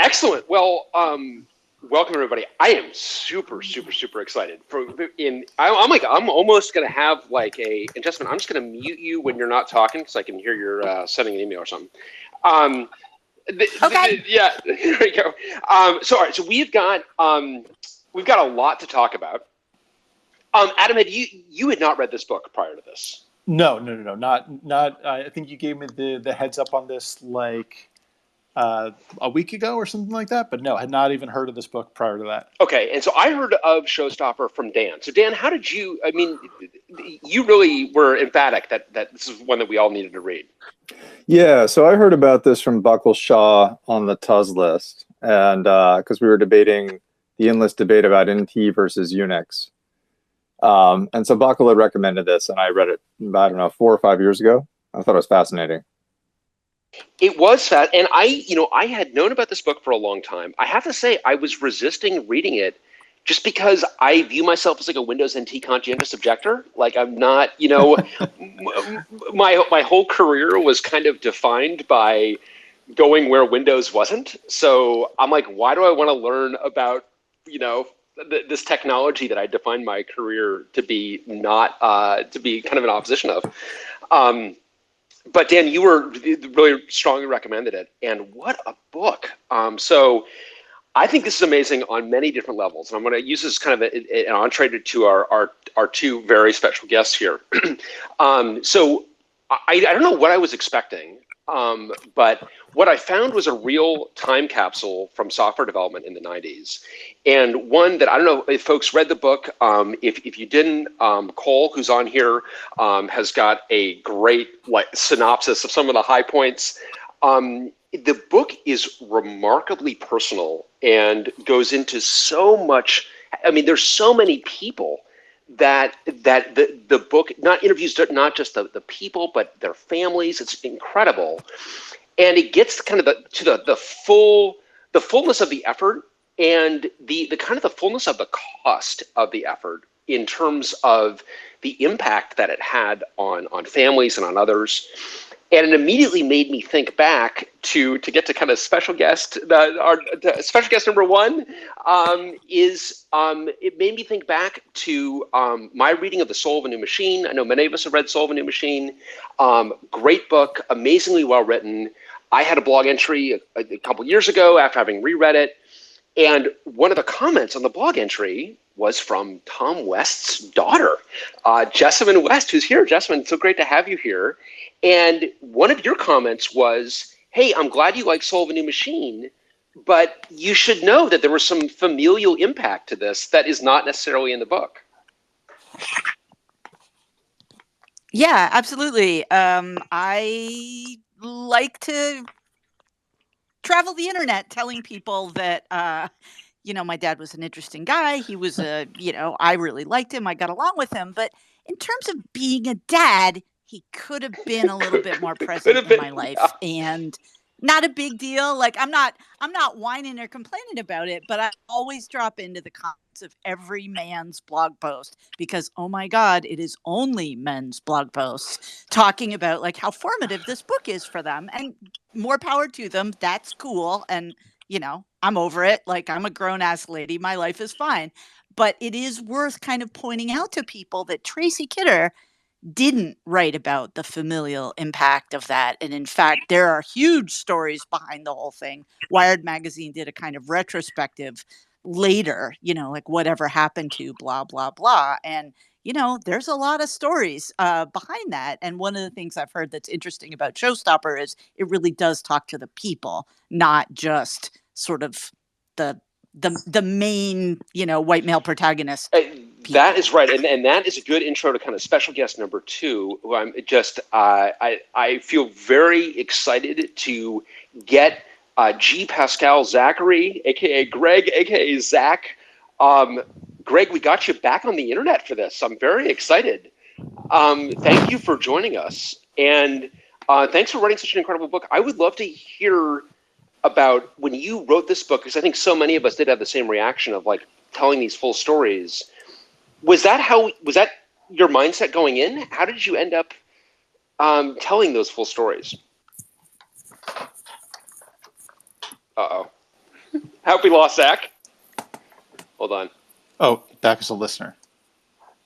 Excellent. Well, welcome everybody. I am super excited. I'm almost gonna have like and Justin, I'm just gonna mute you when you're not talking so I can hear you're sending an email or something. Okay. Yeah, there we go. So all right, so we've got a lot to talk about. Adam, you had not read this book prior to this? No, not. I think you gave me the heads up on this like a week ago or something like that. But no, I had not even heard of this book prior to that. Okay, and so I heard of Showstopper from Dan. So Dan, how did you? I mean, you really were emphatic that this is one that we all needed to read. Yeah, so I heard about this from Buckle Shaw on the Tuz list, and because we were debating the Enlist debate about NT versus Unix. And so Buckle had recommended this, and I read it, I don't know, 4 or 5 years ago. I thought it was fascinating. It was fast, and I had known about this book for a long time. I have to say, I was resisting reading it just because I view myself as like a Windows NT conscientious objector. Like I'm not, my whole career was kind of defined by going where Windows wasn't. So I'm like, why do I want to learn about, this technology that I defined my career to be not, to be kind of in opposition of. But Dan, you were really strongly recommended it, and what a book! So I think this is amazing on many different levels, and I'm going to use this kind of an entree to our two very special guests here. So I don't know what I was expecting, but what I found was a real time capsule from software development in the 90s, and one that I don't know if folks read the book. If you didn't, Cole, who's on here, has got a great synopsis of some of the high points. The book is remarkably personal and goes into so much. I mean, there's so many people that the book not interviews not just the people but their families. It's incredible, and it gets kind of the fullness of the effort and the kind of the fullness of the cost of the effort in terms of the impact that it had on families and on others. And it immediately made me think back to get to kind of special guest. Our special guest number one it made me think back to my reading of The Soul of a New Machine. I know many of us have read Soul of a New Machine. Great book, amazingly well written. I had a blog entry a couple years ago after having reread it. And one of the comments on the blog entry was from Tom West's daughter, Jessamine West, who's here. Jessamine, it's so great to have you here. And one of your comments was, hey, I'm glad you like Soul of a New Machine, but you should know that there was some familial impact to this that is not necessarily in the book. Yeah, absolutely. I like to travel the internet telling people that, my dad was an interesting guy. He was I really liked him. I got along with him. But in terms of being a dad, he could have been a little bit more present in my life, and not a big deal. Like I'm not whining or complaining about it, but I always drop into the comments of every man's blog post because, oh my God, it is only men's blog posts talking about like how formative this book is for them, and more power to them. That's cool. And, I'm over it. Like I'm a grown ass lady. My life is fine, but it is worth kind of pointing out to people that Tracy Kidder didn't write about the familial impact of that. And in fact, there are huge stories behind the whole thing. Wired magazine did a kind of retrospective later, like whatever happened to blah, blah, blah. And, there's a lot of stories behind that. And one of the things I've heard that's interesting about Showstopper is it really does talk to the people, not just sort of the main, white male protagonist. That is right, and that is a good intro to kind of special guest number two, who I'm just I feel very excited to get G. Pascal Zachary, aka Greg, aka Zach. Greg, we got you back on the internet for this. I'm very excited. Thank you for joining us, and thanks for writing such an incredible book. I would love to hear about when you wrote this book, because I think so many of us did have the same reaction of like telling these full stories. Was that your mindset going in? How did you end up telling those full stories? Uh-oh. Hope we lost Zach. Hold on. Oh, back as a listener.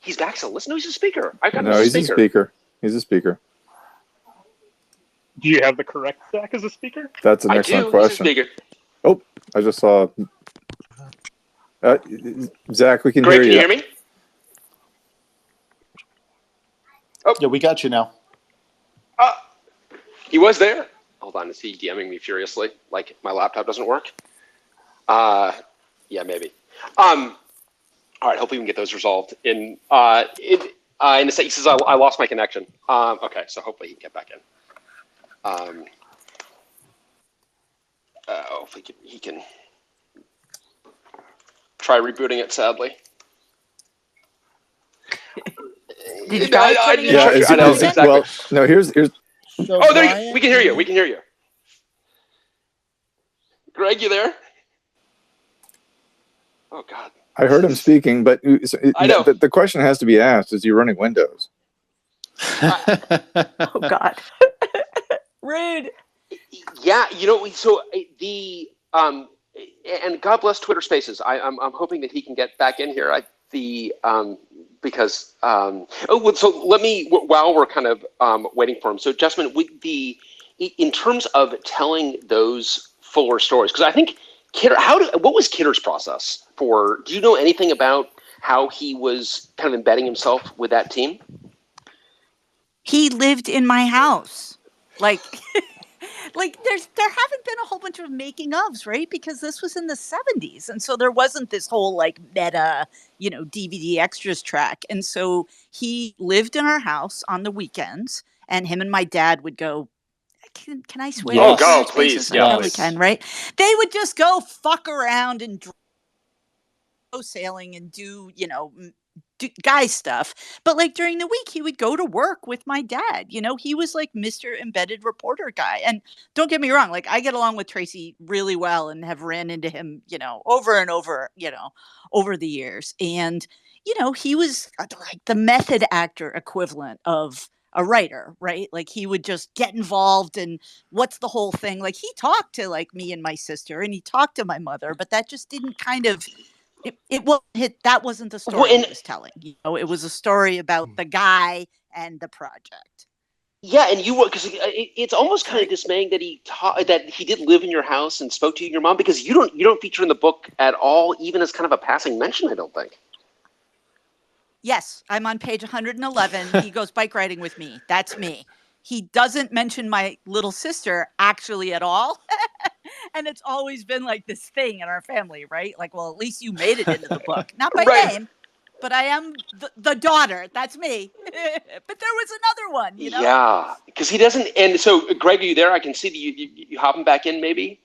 He's back as a listener? No, he's a speaker. I've got him No, as a he's speaker. a speaker. He's a speaker. Do you have the correct Zach as a speaker? That's an I excellent do. question. He's a speaker. Oh, I just saw. Zach, we can Greg, hear can you hear me? Yeah, we got you now. He was there. Hold on, is he DMing me furiously? Like my laptop doesn't work? Yeah, maybe. All right, hopefully we can get those resolved. In a second, he says I lost my connection. Okay, so hopefully he can get back in. Hopefully he can try rebooting it. Sadly. Did you try putting it Yeah, on? I know, exactly. well, no. Here's. So Oh, there Brian, you. We can hear you. We can hear you. Greg, you there? Oh God. I heard him speaking, but I know. the question has to be asked: is he running Windows? Oh God. Rude. Yeah, so the and God bless Twitter Spaces. I'm hoping that he can get back in here. Because so let me, while we're kind of waiting for him. So Justman, in terms of telling those fuller stories, because I think Kidder, what was Kidder's process for? Do you know anything about how he was kind of embedding himself with that team? He lived in my house. Like there haven't been a whole bunch of making ofs, right? Because this was in the 70s. And so there wasn't this whole like meta, DVD extras track. And so he lived in our house on the weekends, and him and my dad would go, can I swear? Yes. Oh, go, Spaces? please. I Yeah, probably please. can, right? They would just go fuck around and go sailing and do, guy stuff. But like during the week, he would go to work with my dad. He was like Mr. Embedded Reporter guy. And don't get me wrong, like I get along with Tracy really well and have ran into him, over and over, over the years. And, he was like the method actor equivalent of a writer, right? Like he would just get involved in what's the whole thing. Like he talked to like me and my sister, and he talked to my mother, but that just didn't kind of, that wasn't the story he was telling. It was a story about the guy and the project. Yeah, and because it's almost kind of dismaying that he did live in your house and spoke to you and your mom, because you don't feature in the book at all, even as kind of a passing mention, I don't think. Yes, I'm on page 111. He goes bike riding with me. That's me. He doesn't mention my little sister actually at all. And it's always been like this thing in our family, right? Like, well, at least you made it into the book. Not by name, but I am the daughter. That's me. But there was another one, Yeah, because he doesn't. And so, Greg, are you there? I can see that you hopping back in, maybe?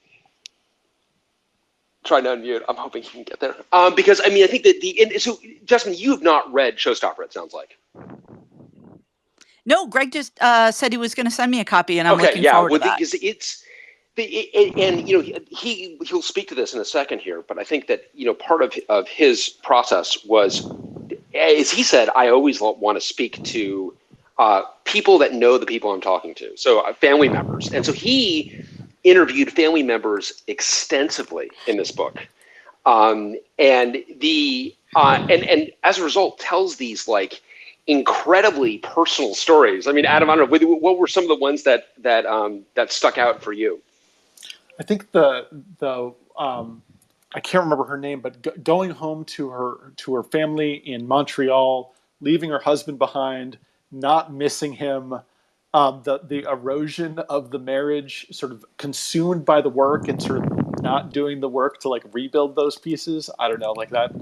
Trying to unmute. I'm hoping he can get there. Because, I mean, I think that so, Justin, you have not read Showstopper, it sounds like. No, Greg just said he was going to send me a copy, and I'm looking forward to that. Because he'll speak to this in a second here, but I think that part of his process was, as he said, I always want to speak to people that know the people I'm talking to, so family members, and so he interviewed family members extensively in this book, and as a result tells these like incredibly personal stories. I mean, Adam, I don't know, what were some of the ones that stuck out for you? I think the I can't remember her name, but going home to her family in Montreal, leaving her husband behind, not missing him, the erosion of the marriage, sort of consumed by the work and sort of not doing the work to like rebuild those pieces. I don't know, like that.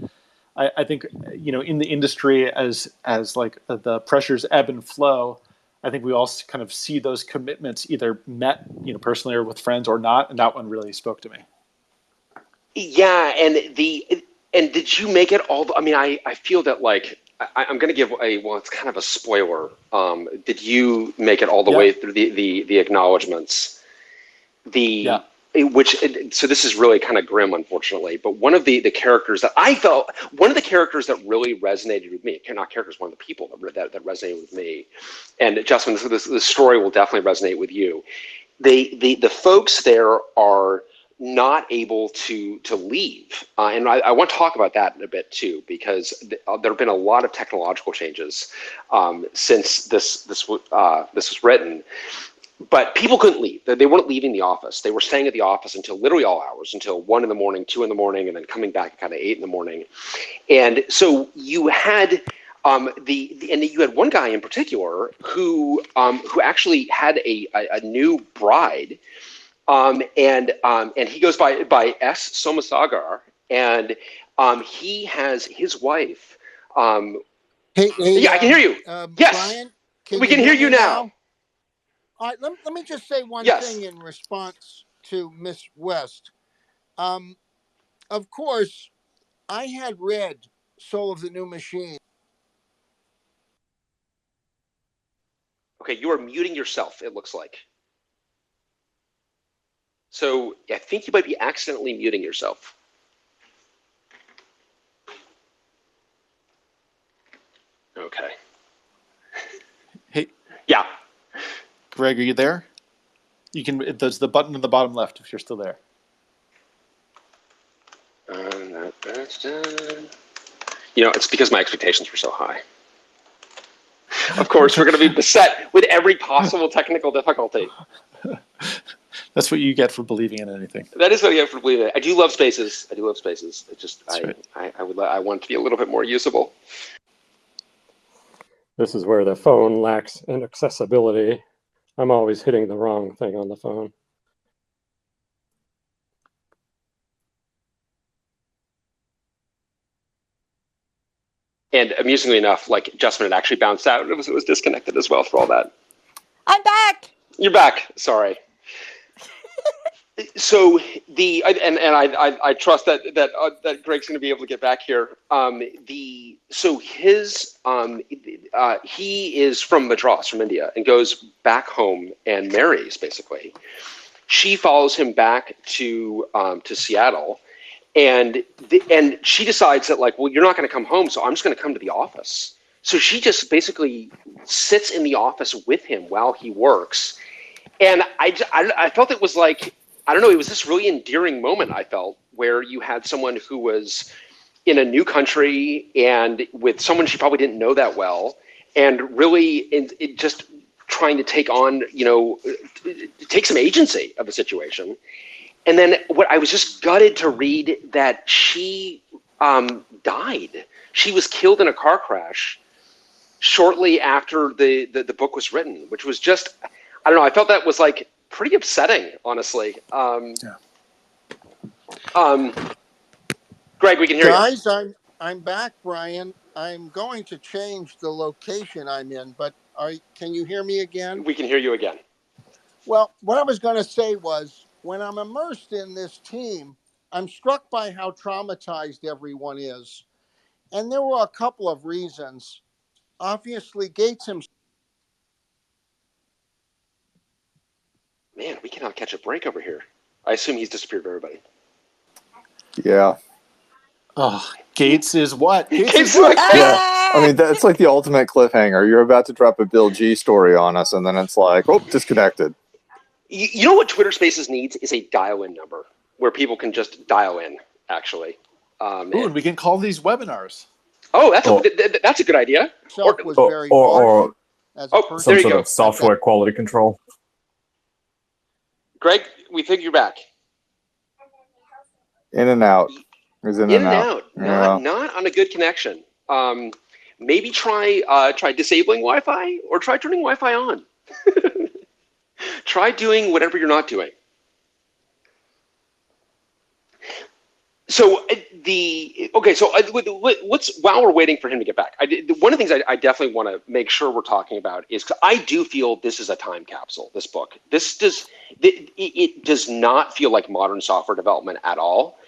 I think in the industry as like the pressures ebb and flow, I think we all kind of see those commitments either met personally or with friends or not, and that one really spoke to me. Yeah, and did you make it all? I mean, I feel that like I'm going to give it's kind of a spoiler. Did you make it all the way through the acknowledgments? So this is really kind of grim, unfortunately. But one of the characters that I felt, one of the characters that really resonated with me, not characters, one of the people that resonated with me, and Justin, this story will definitely resonate with you. The folks there are not able to leave. And I want to talk about that in a bit too, because there have been a lot of technological changes since this was written. But people couldn't leave. They weren't leaving the office. They were staying at the office until literally all hours, until 1 in the morning, 2 in the morning, and then coming back at kind of 8 in the morning. And so you had you had one guy in particular who actually had a new bride, and he goes by S. Somasagar, and he has his wife. Hey, Yeah, I can hear you. Yes, Brian, we can hear you now. All right, let me just say one Yes. thing in response to Miss West. Of course, I had read Soul of the New Machine. Okay, you are muting yourself, it looks like. So I think you might be accidentally muting yourself. Okay. Hey, Yeah. Greg, are you there? You can. There's the button in the bottom left if you're still there. You know, it's because my expectations were so high. Of course, we're going to be beset with every possible technical difficulty. That's what you get for believing in anything. That is what I get for believing it. I do love spaces. It just, right. I want it to be a little bit more usable. This is where the phone lacks inaccessibility. I'm always hitting the wrong thing on the phone. And amusingly enough, like Justman had actually bounced out. It was disconnected as well for all that. I'm back. You're back. Sorry. So I trust that Greg's going to be able to get back here. He is from Madras, from India, and goes back home and marries. Basically, she follows him back to Seattle, and she decides that, like, well, you're not going to come home, so I'm just going to come to the office. So she just basically sits in the office with him while he works, and I felt it was like, I don't know, it was this really endearing moment, I felt, where you had someone who was in a new country and with someone she probably didn't know that well, and really just trying to take on, take some agency of the situation. And then what I was just gutted to read that she died. She was killed in a car crash shortly after the book was written, which was just, I don't know, I felt that was like pretty upsetting, honestly. Greg, we can hear you. Guys, I'm back, Brian. I'm going to change the location I'm in, but can you hear me again? We can hear you again. Well, what I was going to say was, when I'm immersed in this team, I'm struck by how traumatized everyone is. And there were a couple of reasons. Obviously, Gates himself. Man, we cannot catch a break over here. I assume he's disappeared for everybody. Yeah. Oh, Gates is what? Gates is what? Yeah. I mean, that's like the ultimate cliffhanger. You're about to drop a Bill G story on us, and then it's like, oh, disconnected. You know what Twitter Spaces needs is a dial-in number where people can just dial in, actually. Ooh, and we can call these webinars. Oh, that's a good idea. Was very harsh as a person. There you Some sort go. of software quality control. Greg, we think you're back. In and out. He's in and out. Yeah. Not on a good connection. Maybe try disabling Wi-Fi or try turning Wi-Fi on. Try doing whatever you're not doing. So while we're waiting for him to get back, one of the things I definitely want to make sure we're talking about is, 'cause I do feel this is a time capsule. This book, it does not feel like modern software development at all,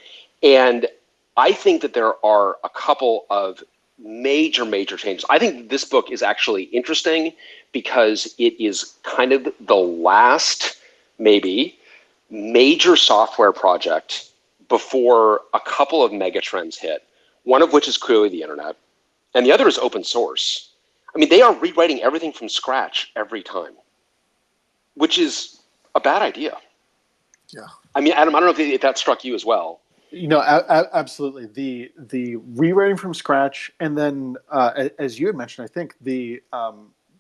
and I think that there are a couple of major changes. I think this book is actually interesting because it is kind of the last, maybe, major software project before a couple of mega trends hit, one of which is clearly the internet, and the other is open source. I mean, they are rewriting everything from scratch every time, which is a bad idea. Yeah. I mean, Adam, I don't know if that struck you as well. Absolutely. The rewriting from scratch, and then as you had mentioned, I think the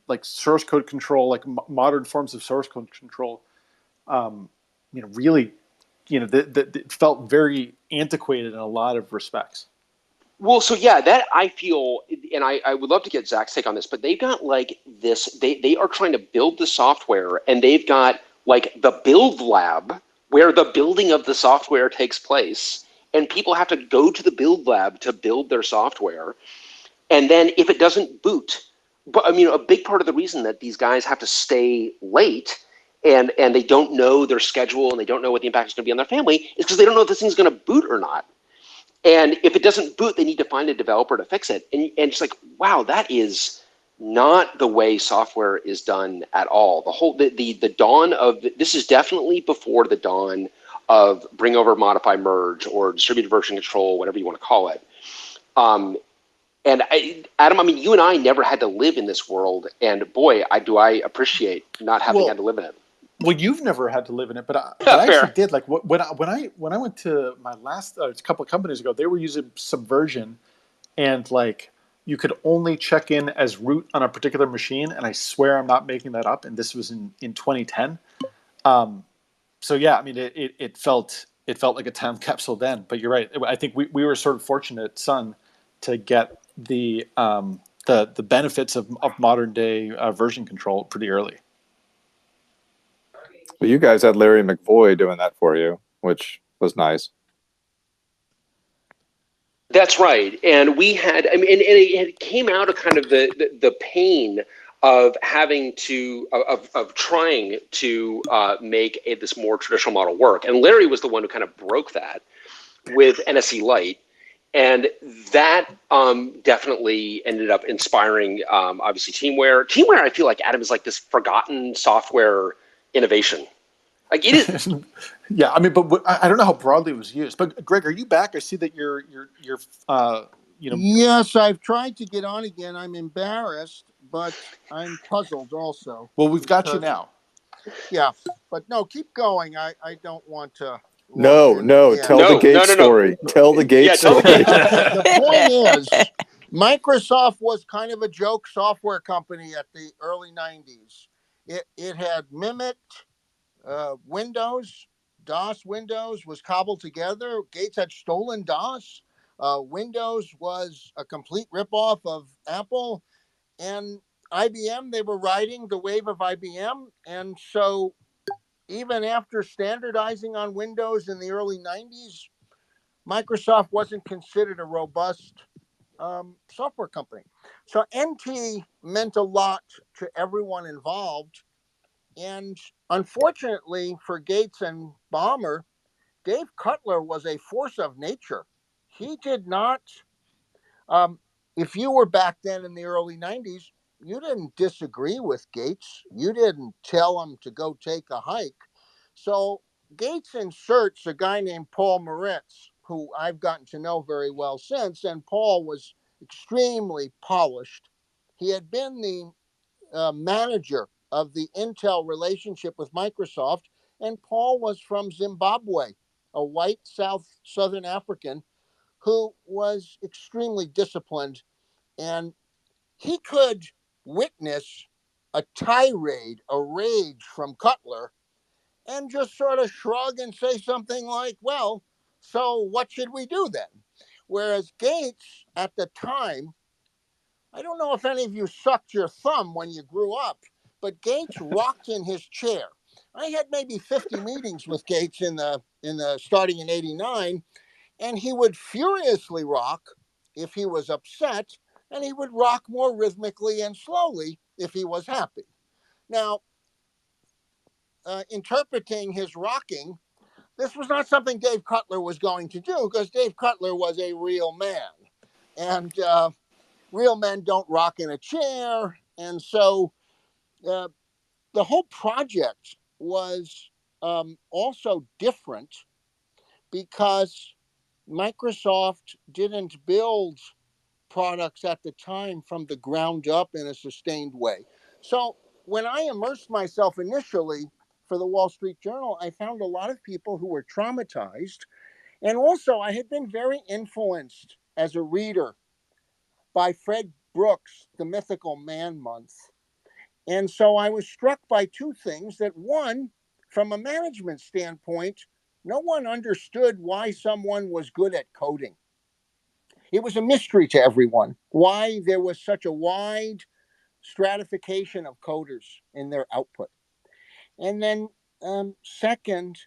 like source code control, like modern forms of source code control, really, it felt very antiquated in a lot of respects. Well, so yeah, that I feel, and I would love to get Zach's take on this, but they've got like this, they are trying to build the software, and they've got like the build lab where the building of the software takes place, and people have to go to the build lab to build their software. And then if it doesn't boot, but I mean, a big part of the reason that these guys have to stay late and they don't know their schedule and they don't know what the impact is going to be on their family is because they don't know if this thing's going to boot or not. And if it doesn't boot, they need to find a developer to fix it. And it's like, wow, that is not the way software is done at all. The dawn of this is definitely before the dawn of bring over, modify, merge, or distributed version control, whatever you want to call it. And Adam, I mean, you and I never had to live in this world, and boy, I appreciate not having had to live in it. Well, you've never had to live in it, but I actually did. Like when I went to my last a couple of companies ago, they were using Subversion, and like you could only check in as root on a particular machine, and I swear I'm not making that up. And this was in 2010. So yeah, I mean, it felt like a time capsule then. But you're right. I think we were sort of fortunate at Sun to get the benefits of modern day version control pretty early. But you guys had Larry McVoy doing that for you, which was nice. That's right. And we had, I mean, and it came out of kind of the pain of having to, of trying to make this more traditional model work. And Larry was the one who kind of broke that with NSE Lite. And that definitely ended up inspiring, obviously, Teamware. Teamware, I feel like, Adam, is like this forgotten software innovation. Like it is. Yeah, I mean, but I don't know how broadly it was used. But Greg, are you back? I see that you're Yes, I've tried to get on again. I'm embarrassed, but I'm puzzled also. Well, we've got you now. Yeah, but no, keep going. I don't want to. Tell the Gates story. Tell the Gates story. The point is, Microsoft was kind of a joke software company at the early 90s. It had mimicked Windows. DOS Windows was cobbled together. Gates had stolen DOS. Windows was a complete ripoff of Apple. And IBM, they were riding the wave of IBM. And so even after standardizing on Windows in the early 90s, Microsoft wasn't considered a robust software company. So NT meant a lot to everyone involved. And unfortunately for Gates and Ballmer, Dave Cutler was a force of nature. He did not, if you were back then in the early 90s, you didn't disagree with Gates. You didn't tell him to go take a hike. So Gates inserts a guy named Paul Moritz, who I've gotten to know very well since, and Paul was extremely polished. He had been the manager of the Intel relationship with Microsoft, and Paul was from Zimbabwe, a white Southern African who was extremely disciplined, and he could witness a tirade, a rage from Cutler, and just sort of shrug and say something like, well, so what should we do then? Whereas Gates, at the time, I don't know if any of you sucked your thumb when you grew up, but Gates rocked in his chair. I had maybe 50 meetings with Gates in the starting in '89, and he would furiously rock if he was upset, and he would rock more rhythmically and slowly if he was happy. Now, interpreting his rocking, this was not something Dave Cutler was going to do because Dave Cutler was a real man. And real men don't rock in a chair. And so the whole project was also different because Microsoft didn't build products at the time from the ground up in a sustained way. So when I immersed myself initially for the Wall Street Journal, I found a lot of people who were traumatized. And also, I had been very influenced as a reader by Fred Brooks' The Mythical Man Month. And so I was struck by two things. That one, from a management standpoint, no one understood why someone was good at coding. It was a mystery to everyone why there was such a wide stratification of coders in their output. And then, second,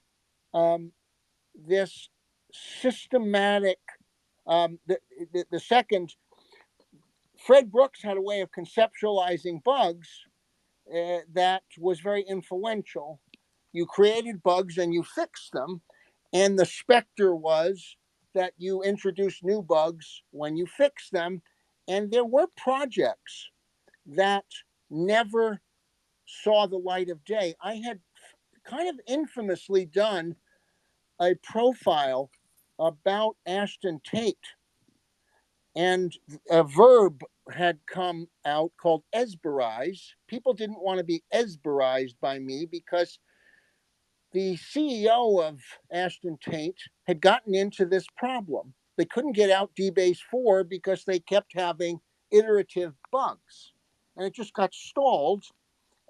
this systematic, the second, Fred Brooks had a way of conceptualizing bugs that was very influential. You created bugs and you fixed them. And the specter was that you introduced new bugs when you fixed them. And there were projects that never saw the light of day. I had kind of infamously done a profile about Ashton Tate, and a verb had come out called esberize. People didn't want to be esberized by me because the CEO of Ashton Tate had gotten into this problem. They couldn't get out DBase 4 because they kept having iterative bugs, and it just got stalled.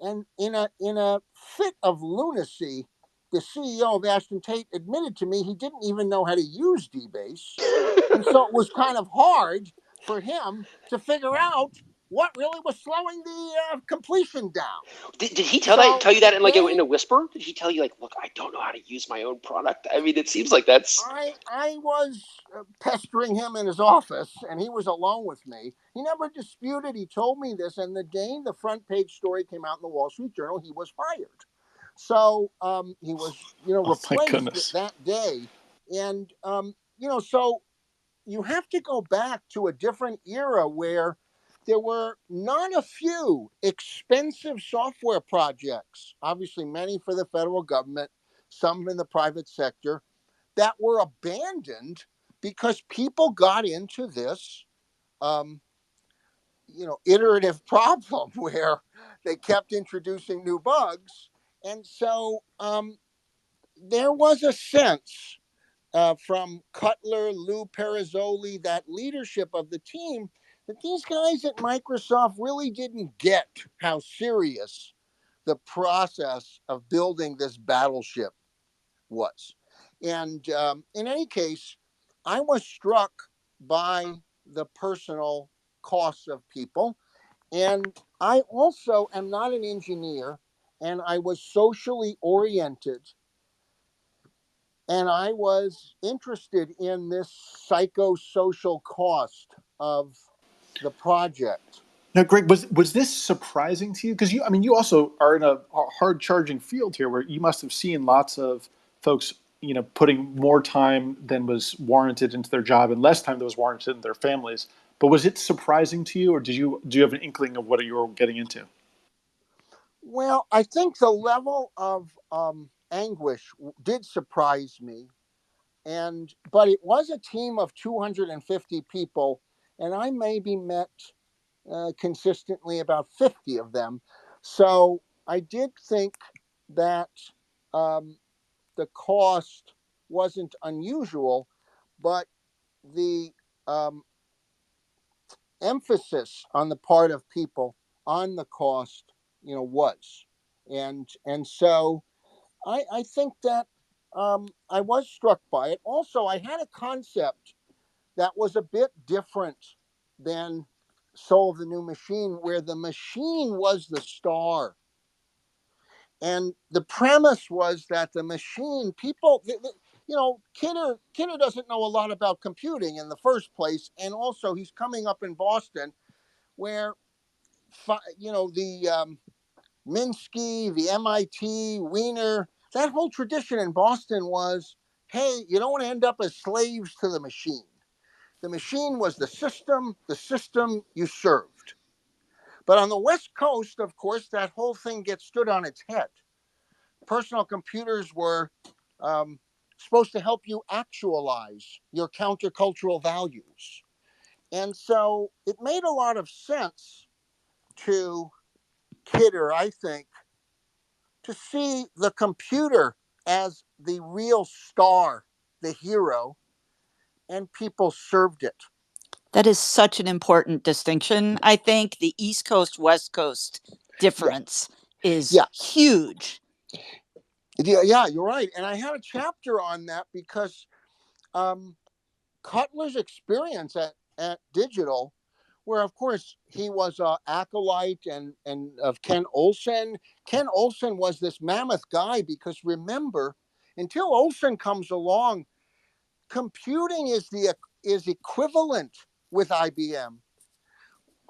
And in a fit of lunacy, the CEO of Ashton Tate admitted to me he didn't even know how to use DBase. And so it was kind of hard for him to figure out what really was slowing the completion down. Did he tell you that in like in a whisper? Did he tell you like, look, I don't know how to use my own product? I mean, it seems like that's. I was pestering him in his office, and he was alone with me. He never disputed. He told me this, and the day the front page story came out in the Wall Street Journal, he was fired. So he was, replaced that day, and so you have to go back to a different era where there were not a few expensive software projects, obviously many for the federal government, some in the private sector, that were abandoned because people got into this, iterative problem where they kept introducing new bugs. And so there was a sense from Cutler, Lou Perizzoli, that leadership of the team, that these guys at Microsoft really didn't get how serious the process of building this battleship was. And in any case, I was struck by the personal costs of people. And I also am not an engineer, and I was socially oriented. And I was interested in this psychosocial cost of the project. Now, Greg, was this surprising to you? Because you also are in a hard charging field here, where you must have seen lots of folks, putting more time than was warranted into their job and less time than was warranted in their families. But was it surprising to you, or do you have an inkling of what you were getting into? Well, I think the level of anguish did surprise me, but it was a team of 250 people, and I maybe met consistently about 50 of them. So I did think that the cost wasn't unusual, but the emphasis on the part of people on the cost, was. And so I think that I was struck by it. Also, I had a concept that was a bit different than Soul of the New Machine, where the machine was the star. And the premise was that the machine, Kidder doesn't know a lot about computing in the first place. And also he's coming up in Boston where, the Minsky, the MIT, Wiener, that whole tradition in Boston was, hey, you don't want to end up as slaves to the machine. The machine was the system you served. But on the West Coast, of course, that whole thing gets stood on its head. Personal computers were supposed to help you actualize your countercultural values. And so it made a lot of sense to Kidder, I think, to see the computer as the real star, the hero, and people served it. That is such an important distinction. I think the East Coast, West Coast difference is huge. Yeah, you're right. And I had a chapter on that because Cutler's experience at Digital, where of course he was an acolyte and of Ken Olsen. Ken Olsen was this mammoth guy because remember, until Olsen comes along, computing is equivalent with IBM.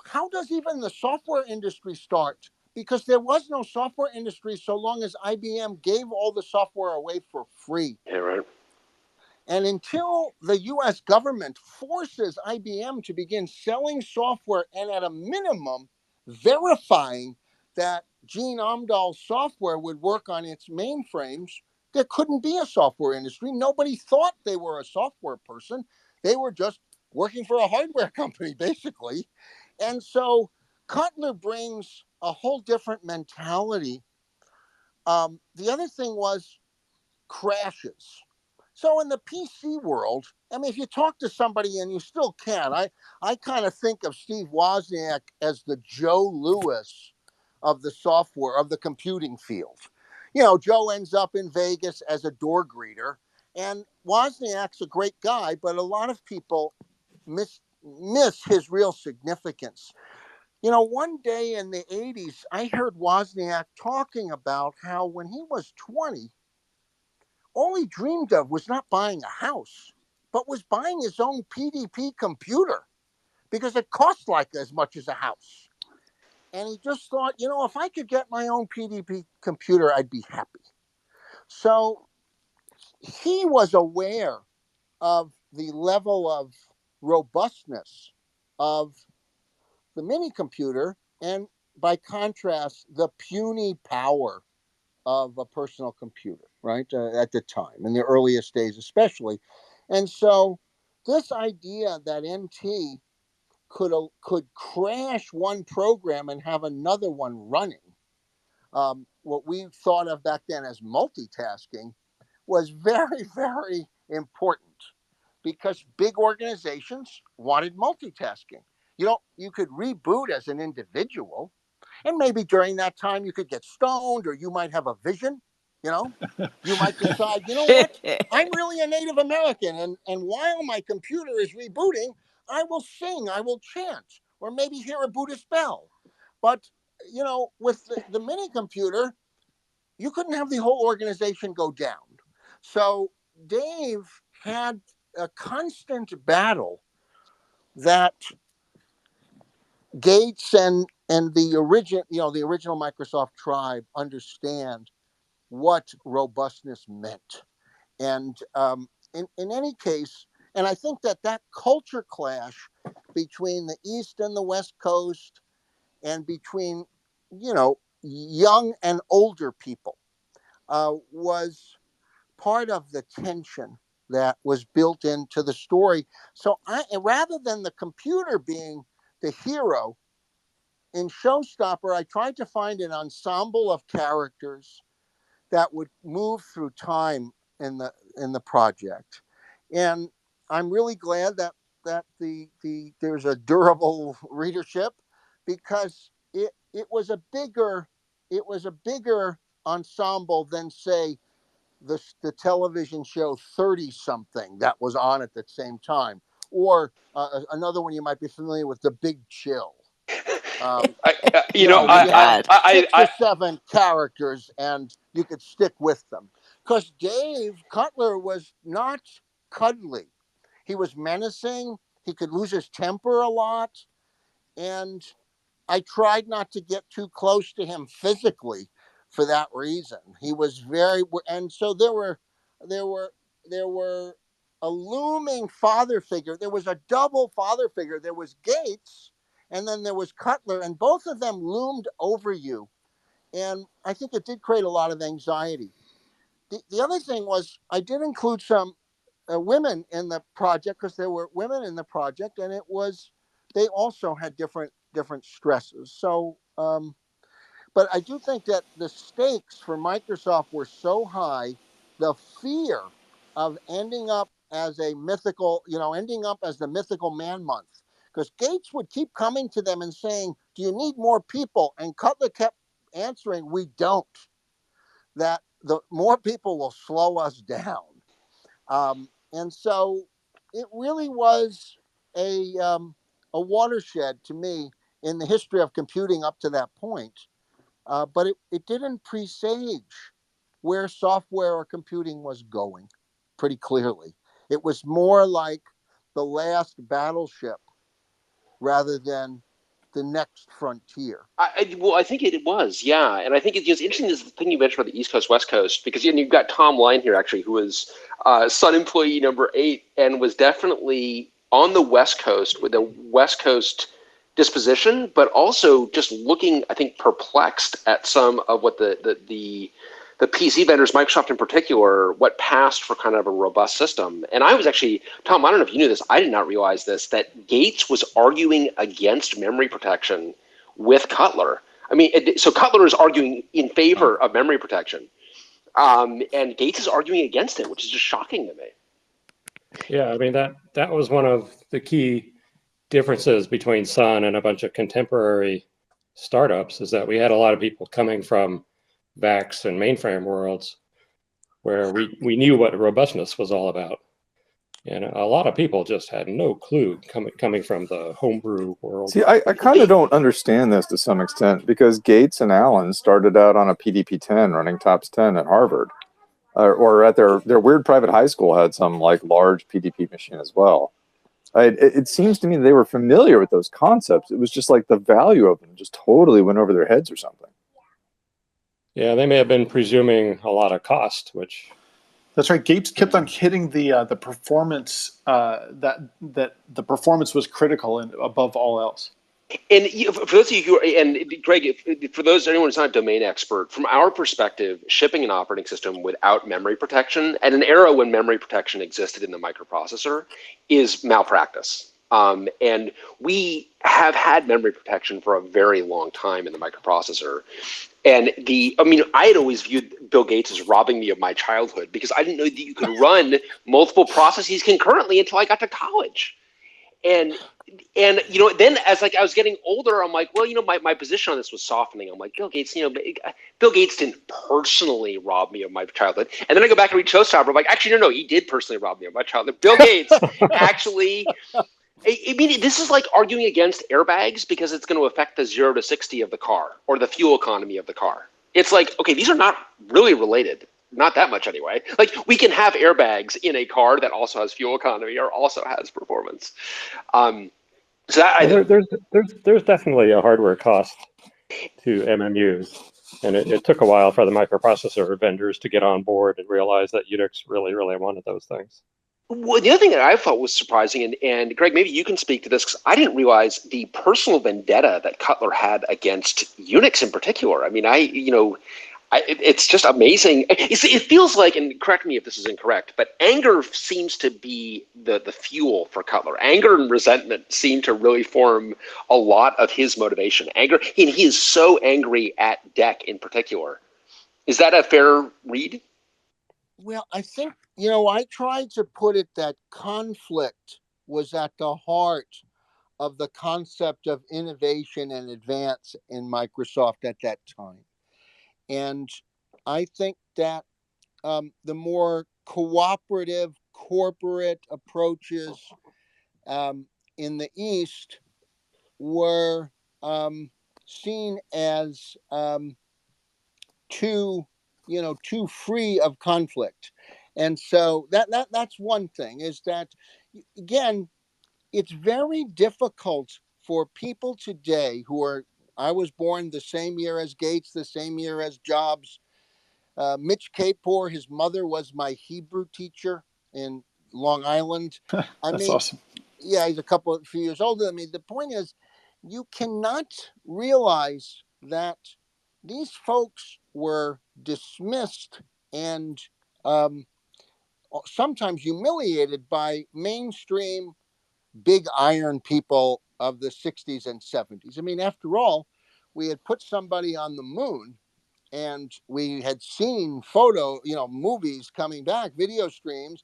How does even the software industry start? Because there was no software industry so long as IBM gave all the software away for free. Yeah, right. And until the US government forces IBM to begin selling software and at a minimum verifying that Gene Amdahl's software would work on its mainframes, there couldn't be a software industry. Nobody thought they were a software person. They were just working for a hardware company, basically. And so Cutler brings a whole different mentality. The other thing was crashes. So in the PC world, I mean, if you talk to somebody, and you still can, I kind of think of Steve Wozniak as the Joe Louis of the software, of the computing field. You know, Joe ends up in Vegas as a door greeter, and Wozniak's a great guy, but a lot of people miss his real significance. You know, one day in the 80s, I heard Wozniak talking about how when he was 20, all he dreamed of was not buying a house, but was buying his own PDP computer because it cost like as much as a house. And he just thought, you know, if I could get my own PDP computer, I'd be happy. So he was aware of the level of robustness of the mini computer and, by contrast, the puny power of a personal computer, right? At the time, in the earliest days, especially. And so, this idea that NT could crash one program and have another one running, what we thought of back then as multitasking, was very, very important because big organizations wanted multitasking. You could reboot as an individual, and maybe during that time you could get stoned, or you might have a vision. You know, you might decide, you know what, I'm really a Native American, and while my computer is rebooting, I will sing, I will chant, or maybe hear a Buddhist bell. But you know, with the mini computer, you couldn't have the whole organization go down. So Dave had a constant battle that Gates and the original Microsoft tribe understand what robustness meant. And in any case, and I think that culture clash between the East and the West Coast, and between young and older people, was part of the tension that was built into the story. So rather than the computer being the hero, in Showstopper, I tried to find an ensemble of characters that would move through time in the project, and I'm really glad that there's a durable readership, because it was a bigger ensemble than, say, the television show 30 something that was on at the same time, or another one you might be familiar with, The Big Chill. You had 6 or 7 characters, and you could stick with them. Because Dave Cutler was not cuddly. He was menacing. He could lose his temper a lot. And I tried not to get too close to him physically for that reason. He was and so there were a looming father figure. There was a double father figure. There was Gates, and then there was Cutler, and both of them loomed over you. And I think it did create a lot of anxiety. The other thing was, I did include some women in the project, because there were women in the project, and they also had different stresses. So, but I do think that the stakes for Microsoft were so high, the fear of ending up as a mythical, ending up as the mythical man month. Because Gates would keep coming to them and saying, do you need more people? And Cutler kept answering, we don't. That the more people will slow us down. And so it really was a watershed to me in the history of computing up to that point. But it didn't presage where software or computing was going pretty clearly. It was more like the last battleship rather than the next frontier. I think it was, yeah. And I think it's interesting, this thing you mentioned about the East Coast, West Coast, because you've got Tom Line here, actually, who was Sun employee number 8 and was definitely on the West Coast with a West Coast disposition, but also just looking, I think, perplexed at some of what the PC vendors, Microsoft in particular, what passed for kind of a robust system. And I was actually, Tom, I don't know if you knew this, I did not realize this, that Gates was arguing against memory protection with Cutler. I mean, so Cutler is arguing in favor of memory protection, and Gates is arguing against it, which is just shocking to me. Yeah, I mean, that was one of the key differences between Sun and a bunch of contemporary startups, is that we had a lot of people coming from VAX and mainframe worlds where we knew what robustness was all about. And a lot of people just had no clue coming from the homebrew world. See, I kind of don't understand this to some extent, because Gates and Allen started out on a PDP-10 running TOPS 10 at Harvard, or at their weird private high school had some like large PDP machine as well. It seems to me they were familiar with those concepts. It was just like the value of them just totally went over their heads or something. Yeah, they may have been presuming a lot of cost, which... That's right. Gates kept on hitting the performance, that the performance was critical and above all else. And for those of you who are, and Greg, for those, anyone who's not a domain expert, from our perspective, shipping an operating system without memory protection at an era when memory protection existed in the microprocessor is malpractice. And we have had memory protection for a very long time in the microprocessor. And I had always viewed Bill Gates as robbing me of my childhood, because I didn't know that you could run multiple processes concurrently until I got to college. And then as I was getting older, I'm like, well, my position on this was softening. I'm like, Bill Gates, Bill Gates didn't personally rob me of my childhood. And then I go back and read Showstopper. I'm like, actually, no, he did personally rob me of my childhood. Bill Gates actually. I mean, this is like arguing against airbags because it's going to affect the 0 to 60 of the car or the fuel economy of the car. It's like, okay, these are not really related. Not that much anyway. Like, we can have airbags in a car that also has fuel economy or also has performance. So that there's definitely a hardware cost to MMUs, and it took a while for the microprocessor vendors to get on board and realize that Unix really, really wanted those things. Well, the other thing that I thought was surprising, and Greg, maybe you can speak to this, because I didn't realize the personal vendetta that Cutler had against Unix in particular. I mean, it's just amazing. It feels like, and correct me if this is incorrect, but anger seems to be the fuel for Cutler. Anger and resentment seem to really form a lot of his motivation. Anger, and he is so angry at DEC in particular. Is that a fair read? Well, I think, I tried to put it that conflict was at the heart of the concept of innovation and advance in Microsoft at that time. And I think that the more cooperative corporate approaches in the East were seen as too free of conflict. And so that's one thing, is that, again, it's very difficult for people today I was born the same year as Gates, the same year as Jobs. Mitch Kapor, his mother was my Hebrew teacher in Long Island. That's awesome. Yeah, he's a few years older than me. The point is, you cannot realize that these folks were dismissed and sometimes humiliated by mainstream big iron people of the 60s and 70s. I mean, after all, we had put somebody on the moon, and we had seen movies coming back, video streams.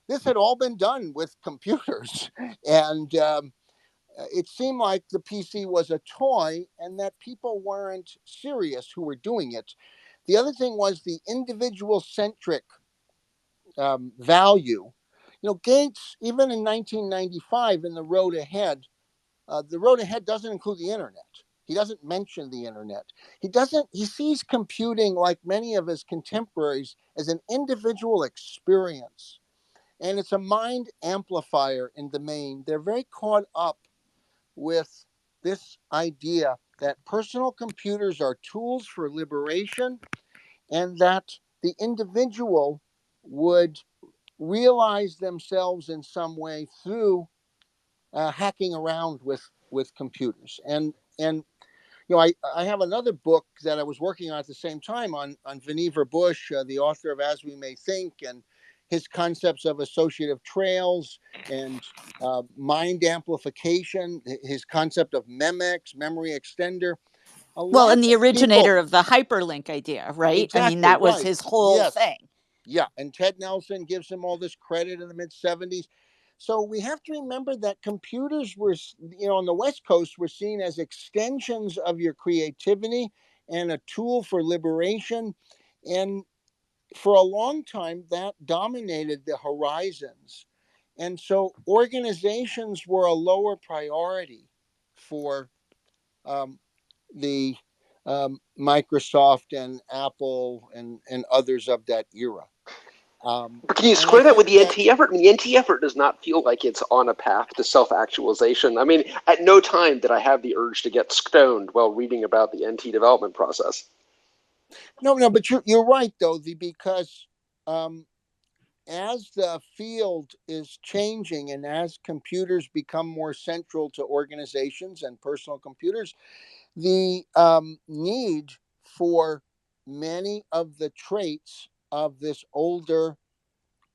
This had all been done with computers, and it seemed like the PC was a toy and that people weren't serious who were doing it. The other thing was the individual centric value. Gates, even in 1995 in The Road Ahead, The Road Ahead doesn't include the internet. He doesn't mention the internet. He sees computing, like many of his contemporaries, as an individual experience. And it's a mind amplifier in the main. They're very caught up with this idea that personal computers are tools for liberation, and that the individual would realize themselves in some way through hacking around with computers. And I have another book that I was working on at the same time on Vannevar Bush, the author of As We May Think, and his concepts of associative trails and mind amplification, his concept of MEMEX, memory extender. Well, and the originator of the hyperlink idea, right? Exactly, I mean, that was right. his whole Yes. thing. Yeah, and Ted Nelson gives him all this credit in the mid-'70s. So we have to remember that computers were, on the West Coast, were seen as extensions of your creativity and a tool for liberation. And for a long time, that dominated the horizons. And so organizations were a lower priority for the Microsoft and Apple and others of that era. But can you square that with the NT effort? I mean, the NT effort does not feel like it's on a path to self-actualization. I mean, at no time did I have the urge to get stoned while reading about the NT development process. No, but you're right, though, because as the field is changing and as computers become more central to organizations and personal computers, the need for many of the traits of this older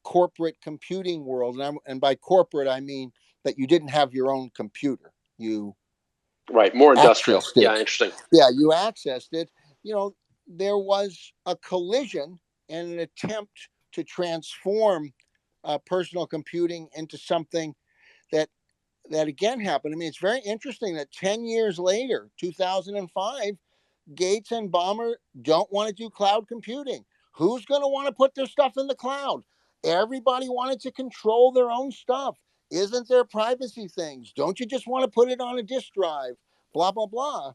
corporate computing world, and by corporate I mean that you didn't have your own computer, you more industrial. Yeah, interesting. Yeah, you accessed it. There was a collision and an attempt to transform personal computing into something that again happened. I mean, it's very interesting that 10 years later, 2005, Gates and Ballmer don't want to do cloud computing. Who's going to want to put their stuff in the cloud? Everybody wanted to control their own stuff. Isn't there privacy things? Don't you just want to put it on a disk drive? Blah, blah, blah.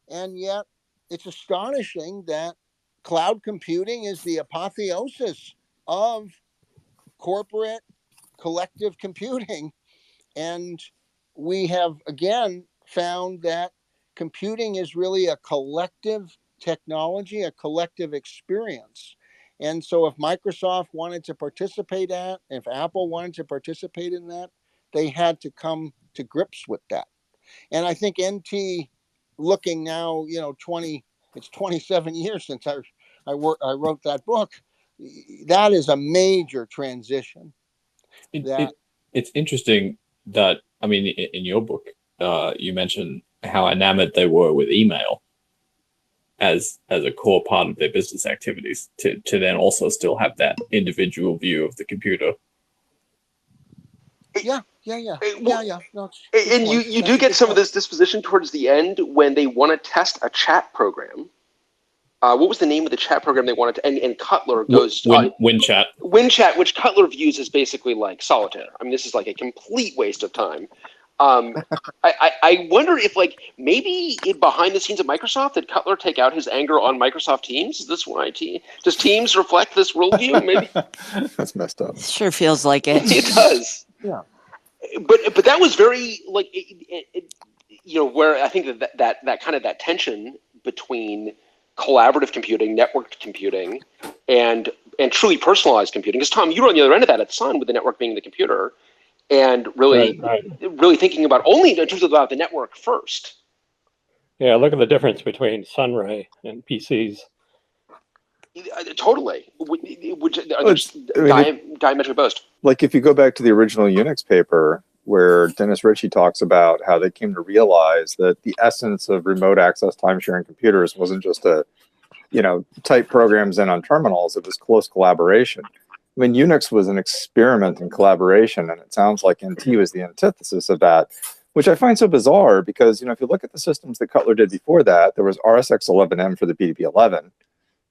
And yet it's astonishing that cloud computing is the apotheosis of corporate collective computing. And we have, again, found that computing is really a collective technology, a collective experience. And so if Microsoft wanted to participate if Apple wanted to participate in that, they had to come to grips with that. And I think NT, looking now, it's 27 years since I wrote that book. That is a major transition. It's interesting that, I mean, in your book, you mentioned how enamored they were with email as a core part of their business activities, to then also still have that individual view of the computer. Yeah. No, and you do get some of this disposition towards the end when they want to test a chat program. What was the name of the chat program they wanted to? And Cutler goes WinChat. WinChat, which Cutler views as basically like solitaire. I mean, this is like a complete waste of time. I wonder if, like, maybe behind the scenes at Microsoft, did Cutler take out his anger on Microsoft Teams? Is this why does Teams reflect this worldview? Maybe that's messed up. Sure feels like it. It does. Yeah. But that was very like where I think that kind of that tension between collaborative computing, networked computing, and truly personalized computing. Because Tom, you were on the other end of that at Sun with the network being the computer, and really thinking about only in terms about the network first. Yeah, look at the difference between Sunray and PCs. Totally. Diametric boast. Like if you go back to the original Unix paper, where Dennis Ritchie talks about how they came to realize that the essence of remote access time-sharing computers wasn't just to, type programs in on terminals. It was close collaboration. I mean, Unix was an experiment in collaboration, and it sounds like NT was the antithesis of that, which I find so bizarre because, if you look at the systems that Cutler did before that, there was RSX11M for the PDP-11,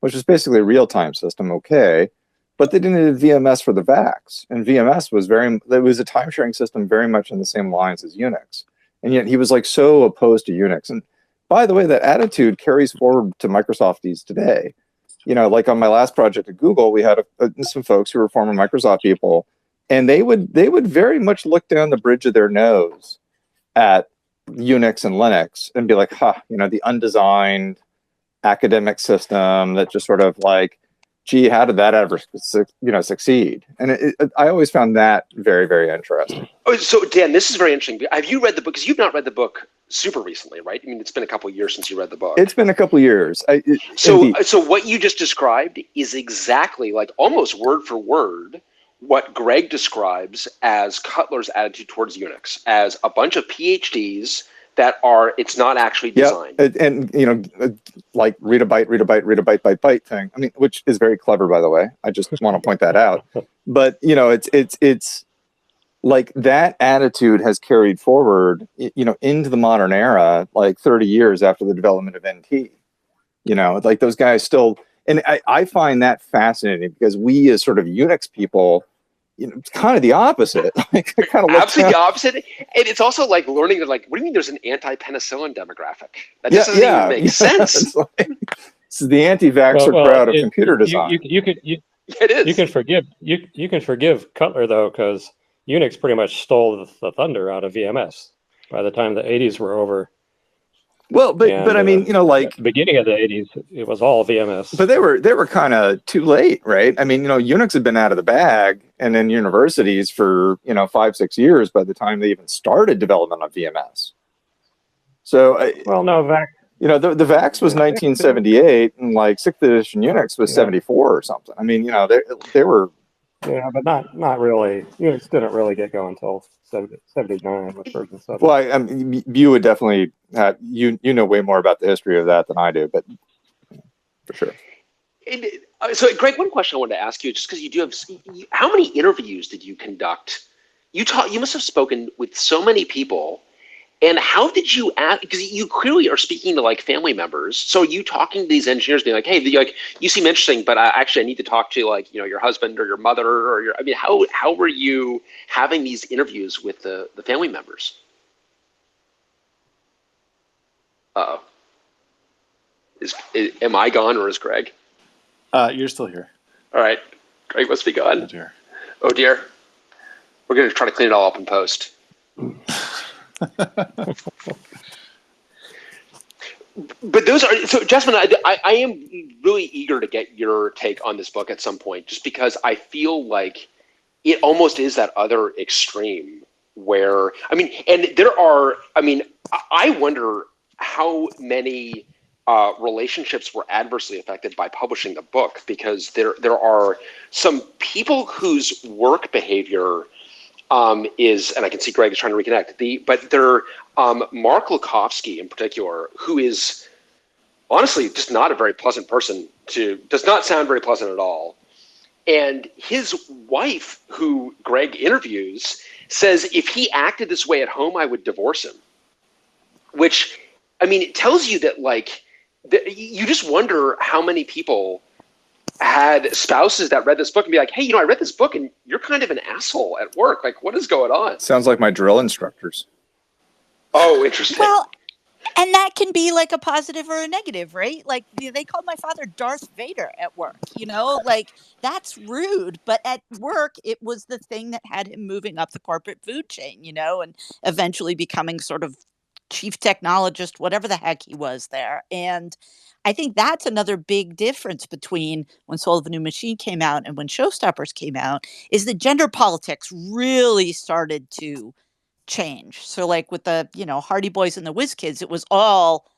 which was basically a real-time system, okay, but they didn't need VMS for the VAX, and VMS was a time-sharing system very much in the same lines as Unix, and yet he was like so opposed to Unix. And by the way, that attitude carries forward to Microsofties today. Like on my last project at Google, we had some folks who were former Microsoft people, and they would very much look down the bridge of their nose at Unix and Linux and be like, the undesigned academic system that just sort of like, gee, how did that ever succeed? And I always found that very, very interesting. Oh, so Dan, this is very interesting. Have you read the book? Because you've not read the book super recently, right? I mean, it's been a couple of years since you read the book. It's been a couple of years. So what you just described is exactly, like, almost word for word what Greg describes as Cutler's attitude towards Unix, as a bunch of PhDs that it's not actually designed. Yeah, and like read a byte thing. I mean, which is very clever, by the way. I just want to point that out. But it's like that attitude has carried forward, into the modern era, like 30 years after the development of NT. Like those guys still, and I find that fascinating because we as sort of Unix people, it's kind of the opposite. Like, absolutely the opposite. And it's also like learning that, like, what do you mean there's an anti-penicillin demographic? That just doesn't even make sense. It's the anti-vaxxer crowd of computer design. It is. You can forgive Cutler though, because Unix pretty much stole the thunder out of VMS by the time the 80s were over. Well, but I mean, like at the beginning of the 80s, it was all VMS. But they were kind of too late, right? I mean, Unix had been out of the bag and in universities for 5-6 years by the time they even started development of VMS. So, VAX. The VAX was 1978, and like 6th edition Unix was 74 or something. I mean, they were. Yeah, but not really. Unix didn't really get going until 79 with version 7. Well, I mean, you would definitely have, you know way more about the history of that than I do, but for sure. So, Greg, one question I wanted to ask you, just because you do have, how many interviews did you conduct? You must have spoken with so many people. And how did you ask? Because you clearly are speaking to like family members. So are you talking to these engineers, being like, "Hey, you seem interesting, but I need to talk to like your husband or your mother or your." I mean, how were you having these interviews with the family members? Uh-oh. Am I gone or is Greg? You're still here. All right, Greg must be gone. Oh dear. Oh dear. We're gonna try to clean it all up in post. But those are so, Jasmine. I am really eager to get your take on this book at some point, just because I feel like it almost is that other extreme where I wonder how many relationships were adversely affected by publishing the book, because there are some people whose work behavior is, and I can see Greg is trying to reconnect, but Mark Lukowski in particular, who is honestly just not a very pleasant person does not sound very pleasant at all. And his wife, who Greg interviews, says, if he acted this way at home, I would divorce him. Which, I mean, it tells you that, like, you just wonder how many people had spouses that read this book and be like, hey, I read this book and you're kind of an asshole at work. Like, what is going on? Sounds like my drill instructors. Oh, interesting. Well, and that can be like a positive or a negative, right? Like, they called my father Darth Vader at work, like, that's rude. But at work, it was the thing that had him moving up the corporate food chain, and eventually becoming sort of chief technologist, whatever the heck he was there. And I think that's another big difference between when Soul of a New Machine came out and when Showstoppers came out, is that gender politics really started to change. So like with the, Hardy Boys and the Whiz Kids, it was all,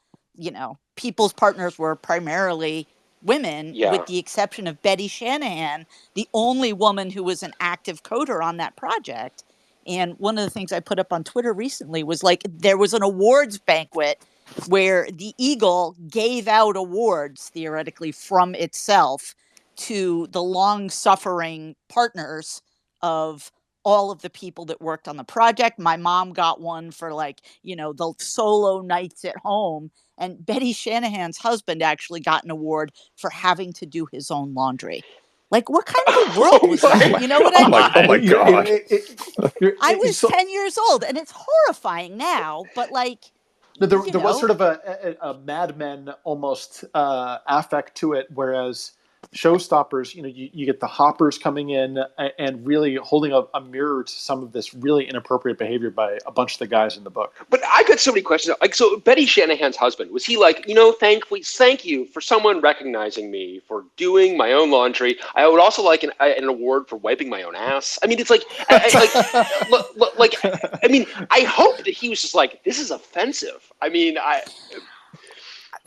people's partners were primarily women, with the exception of Betty Shanahan, the only woman who was an active coder on that project. And one of the things I put up on Twitter recently was like, there was an awards banquet where the Eagle gave out awards theoretically from itself to the long suffering partners of all of the people that worked on the project. My mom got one for like, the solo nights at home. And Betty Shanahan's husband actually got an award for having to do his own laundry. Like, what kind of a world was that? You know what I mean? Oh my God. I was 10 years old, and it's horrifying now, but like, there was sort of a Mad Men almost affect to it, whereas Showstoppers, you get the hoppers coming in and really holding a mirror to some of this really inappropriate behavior by a bunch of the guys in the book. But I got so many questions. Like, so Betty Shanahan's husband, was he like, thank you for someone recognizing me for doing my own laundry. I would also like an award for wiping my own ass. I mean, it's like, I mean, I hope that he was just like, this is offensive. I mean,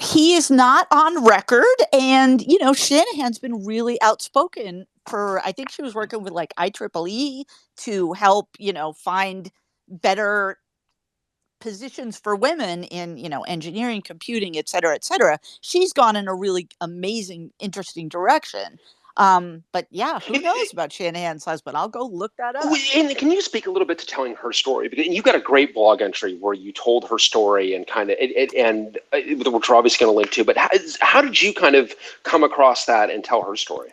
he is not on record, and Shanahan's been really outspoken for, I think she was working with like IEEE to help find better positions for women in engineering, computing, et cetera, et cetera. She's gone in a really amazing, interesting direction. But yeah, who knows about Shanahan's husband? I'll go look that up. And can you speak a little bit to telling her story? Because you got a great blog entry where you told her story and kind of, which we're obviously going to link to. But how did you kind of come across that and tell her story?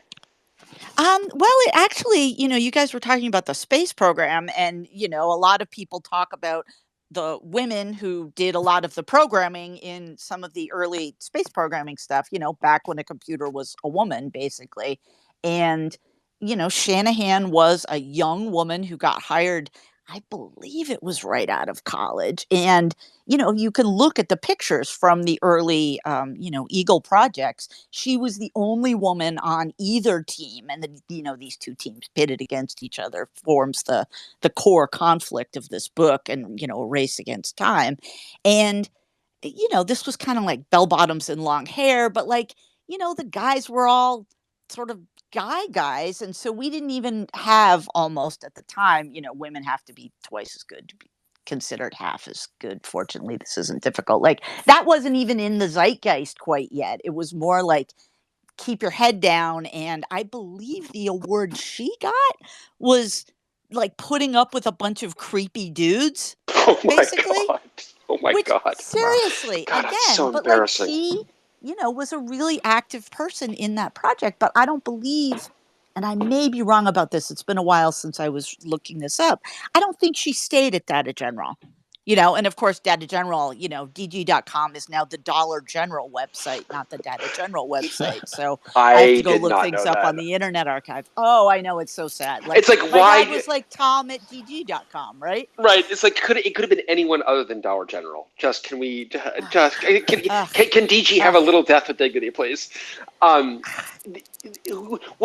Well, it actually, you guys were talking about the space program, and a lot of people talk about the women who did a lot of the programming in some of the early space programming stuff, back when a computer was a woman, basically. And, Shanahan was a young woman who got hired, I believe it was right out of college. And, you can look at the pictures from the early, Eagle projects. She was the only woman on either team. And, these two teams pitted against each other forms the core conflict of this book, and, a race against time. And, this was kind of like bell bottoms and long hair, but like, the guys were all sort of guys. And so we didn't even have, almost at the time, women have to be twice as good to be considered half as good. Fortunately, this isn't difficult. Like, that wasn't even in the zeitgeist quite yet. It was more like, keep your head down. And I believe the award she got was like putting up with a bunch of creepy dudes. Oh my basically. God. Oh my God. Seriously, God, again, that's so but like embarrassing. she, was a really active person in that project. But I don't believe, and I may be wrong about this, it's been a while since I was looking this up, I don't think she stayed at Data General. And of course, Data General, DG.com is now the Dollar General website, not the Data General website. So I have to go look things up on the Internet Archive. Oh, I know, it's so sad. Like, it's like, my why dad was like Tom at DG.com, right? Right. It's like, it could have been anyone other than Dollar General. Can DG have a little death with dignity, please? Well,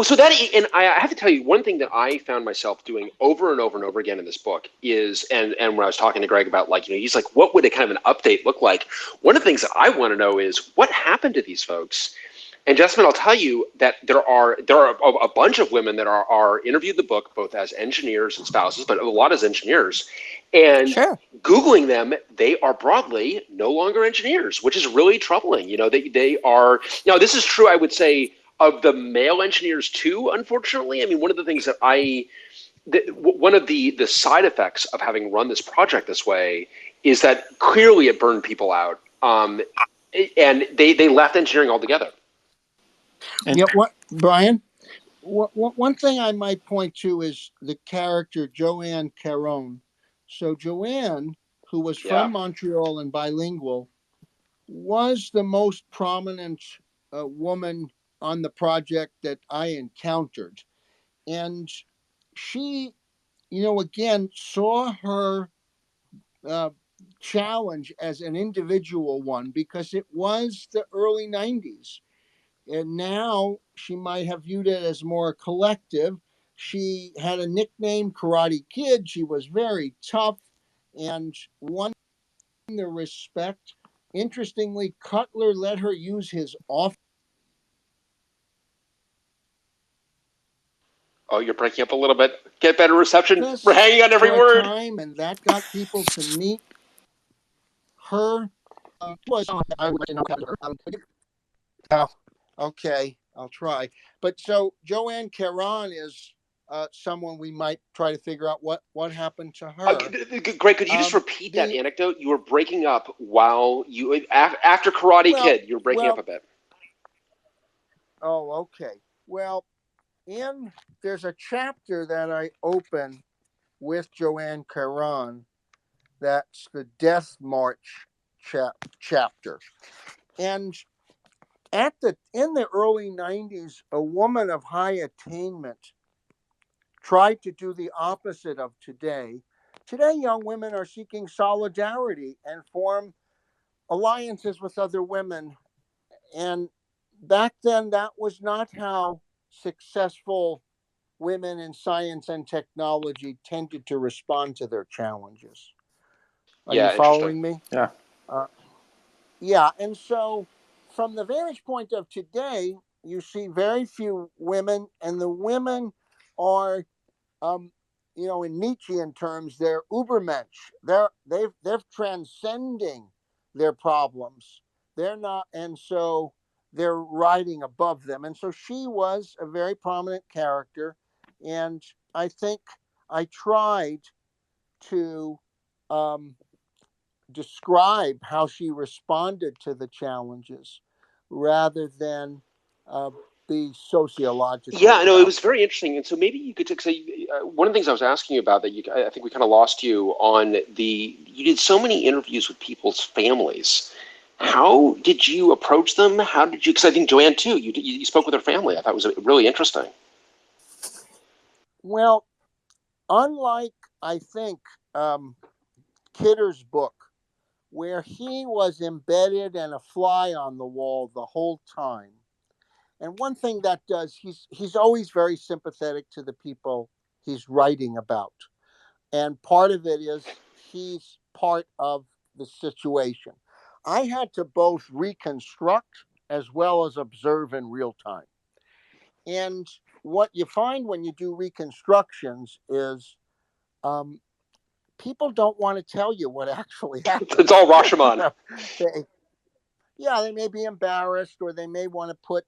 so that, and I have to tell you, one thing that I found myself doing over and over and over again in this book is, and when I was talking to Greg about, like, he's like, what would a kind of an update look like? One of the things that I want to know is what happened to these folks. And Jasmine, I'll tell you that there are a bunch of women that are interviewed in the book, both as engineers and spouses, but a lot as engineers. And sure. Googling them, they are broadly no longer engineers, which is really troubling. They are, this is true, I would say, of the male engineers too, unfortunately. I mean, one of the things that one of the side effects of having run this project this way is that clearly it burned people out. And they left engineering altogether. Yeah, Brian? One thing I might point to is the character Joanne Caron. So Joanne, who was from Montreal and bilingual, was the most prominent woman on the project that I encountered. And she, again, saw her challenge as an individual one because it was the early 90s. And now she might have viewed it as more collective. She had a nickname, Karate Kid. She was very tough and won the respect. Interestingly, Cutler let her use his office. Oh, you're breaking up a little bit. Get better reception. This We're hanging on every for a word. time, and that got people to meet her. Was I would know her. Okay, I'll try. But so Joanne Caron is someone we might try to figure out what happened to her. Greg, could you just repeat that anecdote? You were breaking up while you after Karate Kid. You were breaking up a bit. Oh, okay. Well, there's a chapter that I open with Joanne Caron. That's the Death March chapter, and in the early 90s, a woman of high attainment tried to do the opposite of today. Today, young women are seeking solidarity and form alliances with other women. And back then, that was not how successful women in science and technology tended to respond to their challenges. Are you following me? Yeah. Yeah. And so, from the vantage point of today, you see very few women, and the women are, in Nietzschean terms, they're Ubermensch. They're transcending their problems. They're not, and so they're riding above them. And so she was a very prominent character, and I think I tried to describe how she responded to the challenges rather than be sociological. Yeah, no, it was very interesting. And so maybe you could say one of the things I was asking you about that I think we kind of lost you on you did so many interviews with people's families. How did you approach them? How did you, because I think Joanne too, you spoke with her family. I thought it was really interesting. Well, unlike, I think, Kidder's book, where he was embedded and a fly on the wall the whole time. And one thing that does, he's always very sympathetic to the people he's writing about. And part of it is he's part of the situation. I had to both reconstruct as well as observe in real time. And what you find when you do reconstructions is people don't want to tell you what actually happened. It's all Rashomon. They may be embarrassed, or they may want to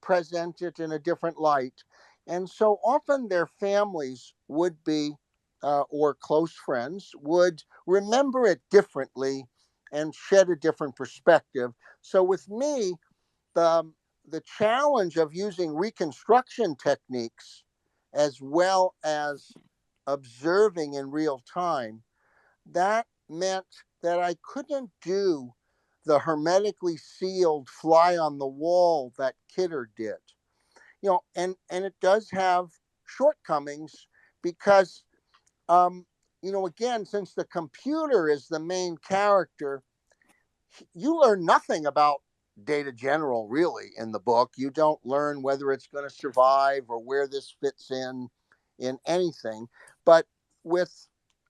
present it in a different light. And so often their families would be, or close friends, would remember it differently and shed a different perspective. So with me, the challenge of using reconstruction techniques as well as observing in real time, that meant that I couldn't do the hermetically sealed fly on the wall that Kidder did. And it does have shortcomings because, again, since the computer is the main character, you learn nothing about data general really in the book. You don't learn whether it's going to survive or where this fits in anything. But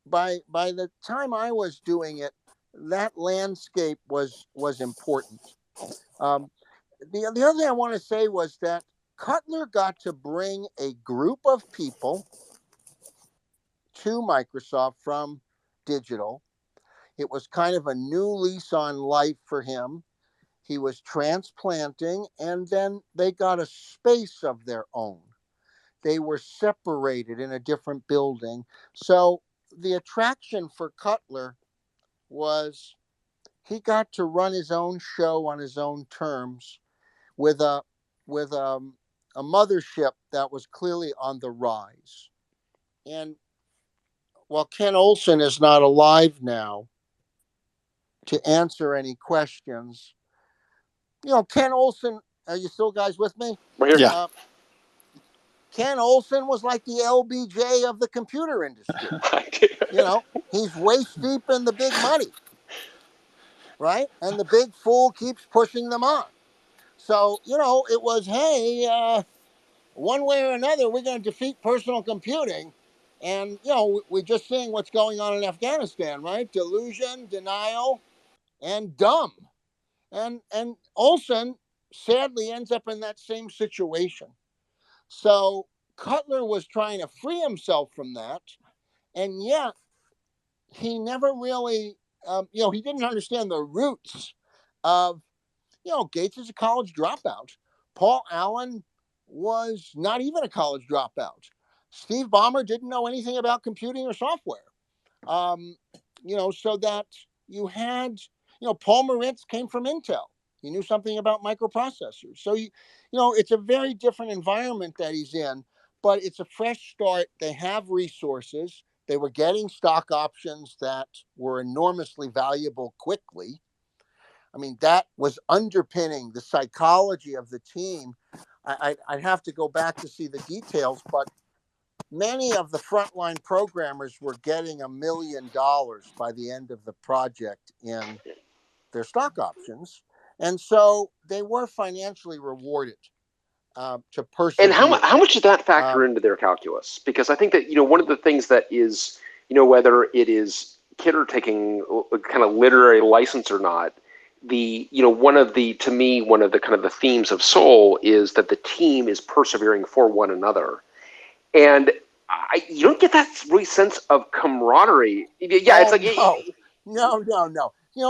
by the time I was doing it, that landscape was important. The other thing I want to say was that Cutler got to bring a group of people to Microsoft from digital. It was kind of a new lease on life for him. He was transplanting, and then they got a space of their own. They were separated in a different building. So the attraction for Cutler was he got to run his own show on his own terms with a mothership that was clearly on the rise. And while Ken Olsen is not alive now to answer any questions, Ken Olsen, are you still guys with me? We're here. Yeah. Ken Olsen was like the LBJ of the computer industry. He's waist deep in the big money, right? And the big fool keeps pushing them on. So, it was, hey, one way or another, we're going to defeat personal computing. And, we're just seeing what's going on in Afghanistan, right? Delusion, denial, and dumb. And Olsen sadly ends up in that same situation. So Cutler was trying to free himself from that, and yet he never really, he didn't understand the roots of, Gates is a college dropout. Paul Allen was not even a college dropout. Steve Ballmer didn't know anything about computing or software. So that you had, Paul Moritz came from Intel. He knew something about microprocessors. So, it's a very different environment that he's in, but it's a fresh start. They have resources. They were getting stock options that were enormously valuable quickly. I mean, that was underpinning the psychology of the team. I'd have to go back to see the details, but many of the frontline programmers were getting $1 million by the end of the project in their stock options. And so they were financially rewarded to persevere. And how much did that factor into their calculus? Because I think that, one of the things that is, whether it is Kidder taking a kind of literary license or not, one of the kind of the themes of Soul is that the team is persevering for one another. And you don't get that really sense of camaraderie. Yeah, it's like... No.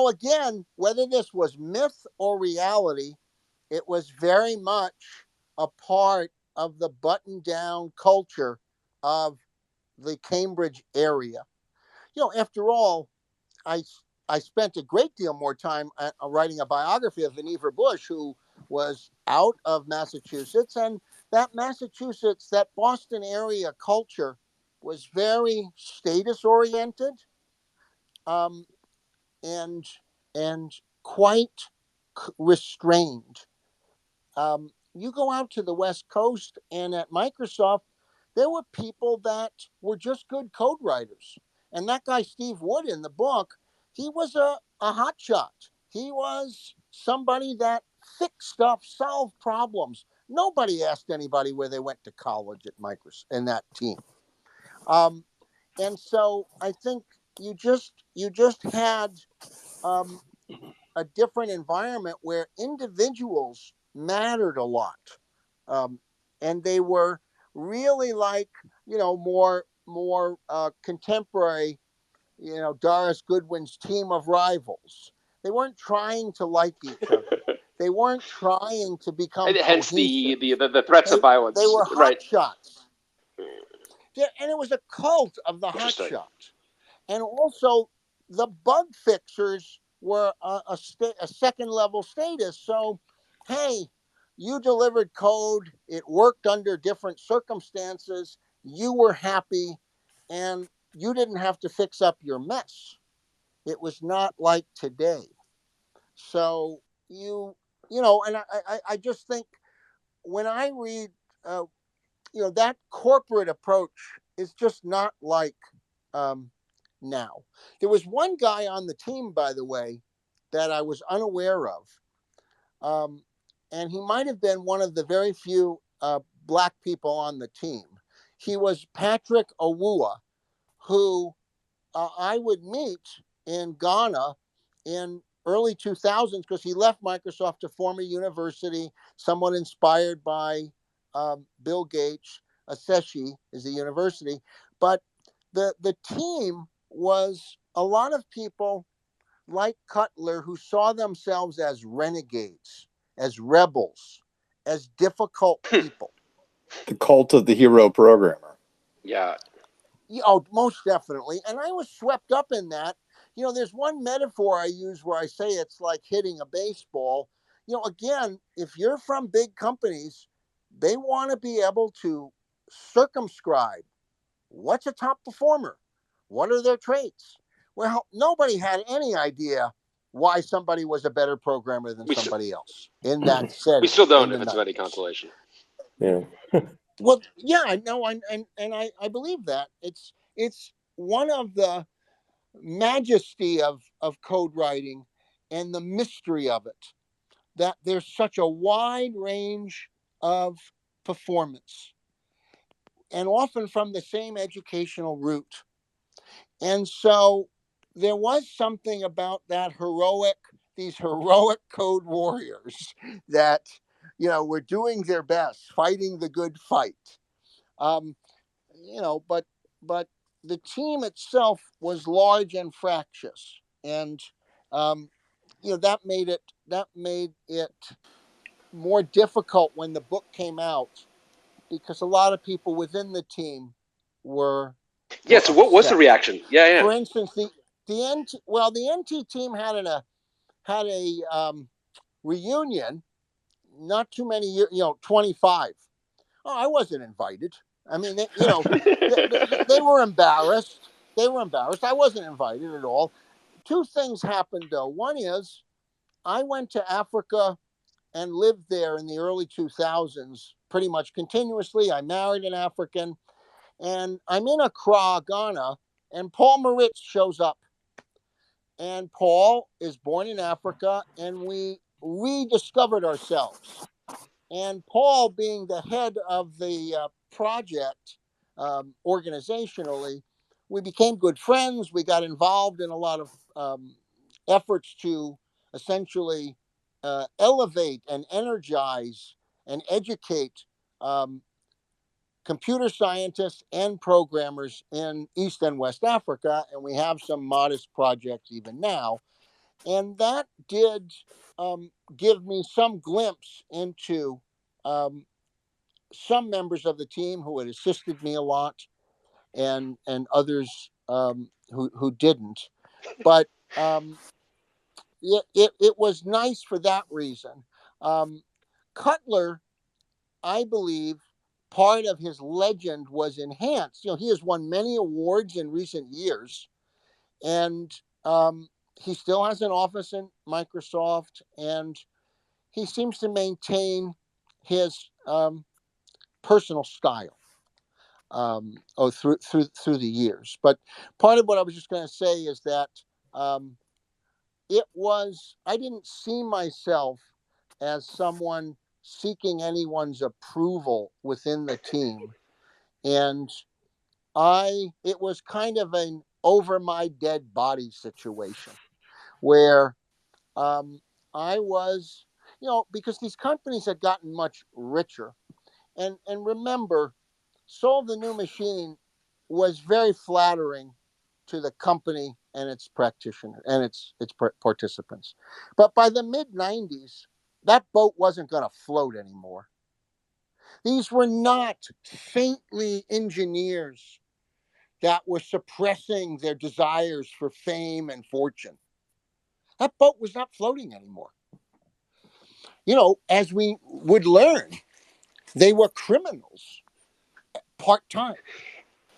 Again, whether this was myth or reality, it was very much a part of the button-down culture of the Cambridge area. After all, I spent a great deal more time writing a biography of Vannevar Bush, who was out of Massachusetts, and that Boston area culture was very status-oriented, and quite restrained. You go out to the West Coast, and at Microsoft, there were people that were just good code writers. And that guy, Steve Wood, in the book, he was a hotshot. He was somebody that fixed stuff, solved problems. Nobody asked anybody where they went to college at Microsoft in that team. And so I think you just had a different environment where individuals mattered a lot. And they were really like, more contemporary, Doris Goodwin's Team of Rivals. They weren't trying to like each other. They weren't trying to become hence cohesive. the threats of violence. They were right. hotshots. And it was a cult of the hotshot. And also, the bug fixers were a second level status. So, hey, you delivered code. It worked under different circumstances. You were happy, and you didn't have to fix up your mess. It was not like today. So and I just think when I read, that corporate approach is just not like now. There was one guy on the team, by the way, that I was unaware of. And he might have been one of the very few Black people on the team. He was Patrick Owuah, who I would meet in Ghana in early 2000s because he left Microsoft to form a university, somewhat inspired by Bill Gates. Aseshi is a university. But the team was a lot of people like Cutler who saw themselves as renegades, as rebels, as difficult people. The cult of the hero programmer. Yeah. Oh, most definitely. And I was swept up in that. There's one metaphor I use where I say it's like hitting a baseball. Again, if you're from big companies, they want to be able to circumscribe what's a top performer? What are their traits? Well, nobody had any idea why somebody was a better programmer than somebody else in that setting. We still don't if it's of any consolation. Yeah. Well, yeah, I know, and I believe that. It's one of the majesty of code writing and the mystery of it, that there's such a wide range of performance, and often from the same educational route. And so there was something about these heroic code warriors that, were doing their best, fighting the good fight. You know, but the team itself was large and fractious, and you know, that made it more difficult when the book came out, because a lot of people within the team were Yeah. So what was the upset. reaction? Yeah. For instance, the NT team had a reunion not too many years, 25. Oh, I wasn't invited. I mean, they were embarrassed. They were embarrassed. I wasn't invited at all. Two things happened, though. One is I went to Africa and lived there in the early 2000s pretty much continuously. I married an African, and I'm in Accra, Ghana, and Paul Moritz shows up. And Paul is born in Africa, and we rediscovered ourselves. And Paul, being the head of the project organizationally, we became good friends. We got involved in a lot of efforts to essentially elevate and energize and educate computer scientists and programmers in East and West Africa. And we have some modest projects even now. And that did give me some glimpse into some members of the team who had assisted me a lot, and others who didn't. But it was nice for that reason. Cutler, I believe, part of his legend was enhanced. You know, he has won many awards in recent years, and he still has an office in Microsoft, and he seems to maintain his personal style through the years. But part of what I was just going to say is that I didn't see myself as someone seeking anyone's approval within the team, and it was kind of an over my dead body situation where I was, because these companies had gotten much richer. And remember, Soul of the New Machine was very flattering to the company and its practitioner and its participants. But by the mid 90s, that boat wasn't going to float anymore. These were not saintly engineers that were suppressing their desires for fame and fortune. That boat was not floating anymore. As we would learn, they were criminals part-time.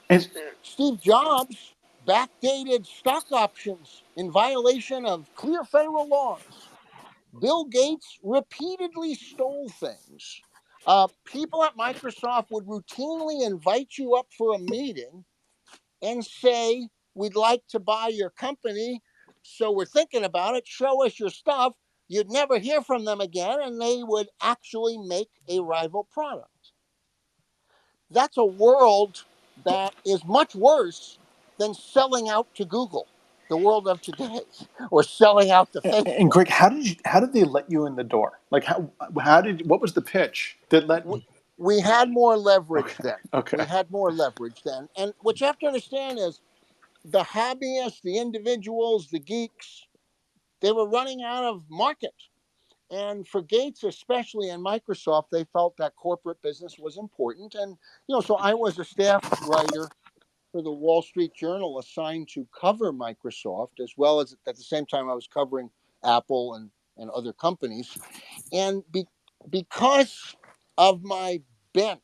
And Steve Jobs backdated stock options in violation of clear federal laws. Bill Gates repeatedly stole things. People at Microsoft would routinely invite you up for a meeting and say, we'd like to buy your company, so we're thinking about it, show us your stuff. You'd never hear from them again, and they would actually make a rival product. That's a world that is much worse than selling out to Google, the world of today, or selling out to Facebook. And Greg, how did they let you in the door? Like what was the pitch that let we had more leverage then. Okay. We had more leverage then. And what you have to understand is the hobbyists, the individuals, the geeks, they were running out of market. And for Gates, especially, and Microsoft, they felt that corporate business was important. And, so I was a staff writer for the Wall Street Journal assigned to cover Microsoft, as well as at the same time I was covering Apple and other companies. And because of my bent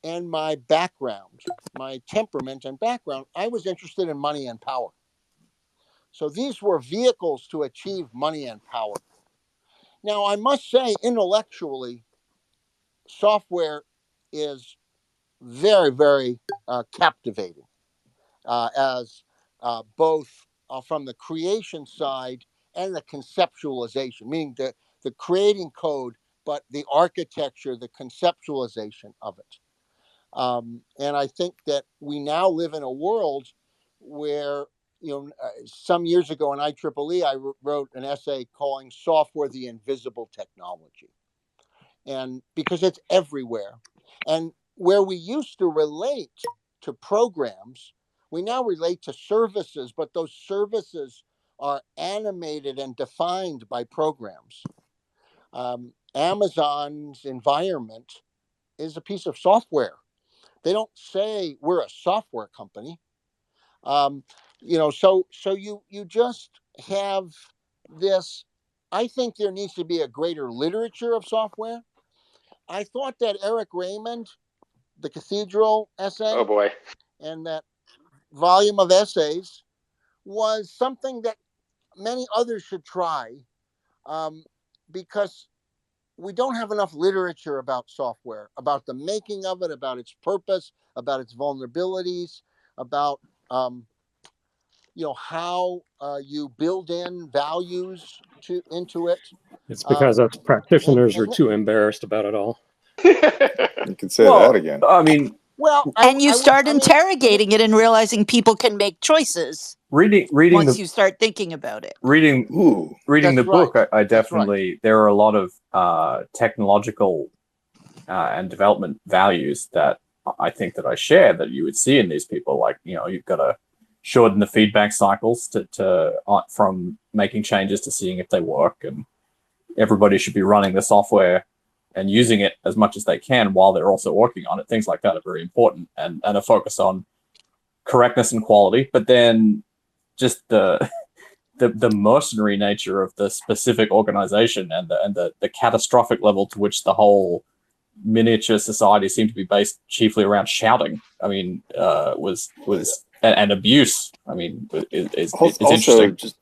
and my background, my temperament and background, I was interested in money and power. So these were vehicles to achieve money and power. Now, I must say, intellectually, software is very, very captivating as both from the creation side and the conceptualization, meaning the creating code, but the architecture, the conceptualization of it. And I think that we now live in a world where, some years ago in IEEE, I wrote an essay calling software the invisible technology. And because it's everywhere. And where we used to relate to programs, we now relate to services, but those services are animated and defined by programs. Amazon's environment is a piece of software. They don't say we're a software company. So you just have this. I think there needs to be a greater literature of software. I thought that Eric Raymond, the Cathedral essay, Oh boy, and that volume of essays was something that many others should try, because we don't have enough literature about software, about the making of it, about its purpose, about its vulnerabilities, about how you build in values into it. It's because us And, practitioners are and too embarrassed about it all. You could say that again. I mean, well, And you start I mean, interrogating it and realizing people can make choices reading once you start thinking about it. reading the That's book, right. I That's right. definitely, there are a lot of technological and development values that I think that I share that you would see in these people. Like, you've got to shorten the feedback cycles to from making changes to seeing if they work, and everybody should be running the software and using it as much as they can while they're also working on it. Things like that are very important, and a focus on correctness and quality. But then just the mercenary nature of the specific organization and the catastrophic level to which the whole miniature society seemed to be based chiefly around shouting. I mean, was and abuse. I mean, it's Also, interesting. just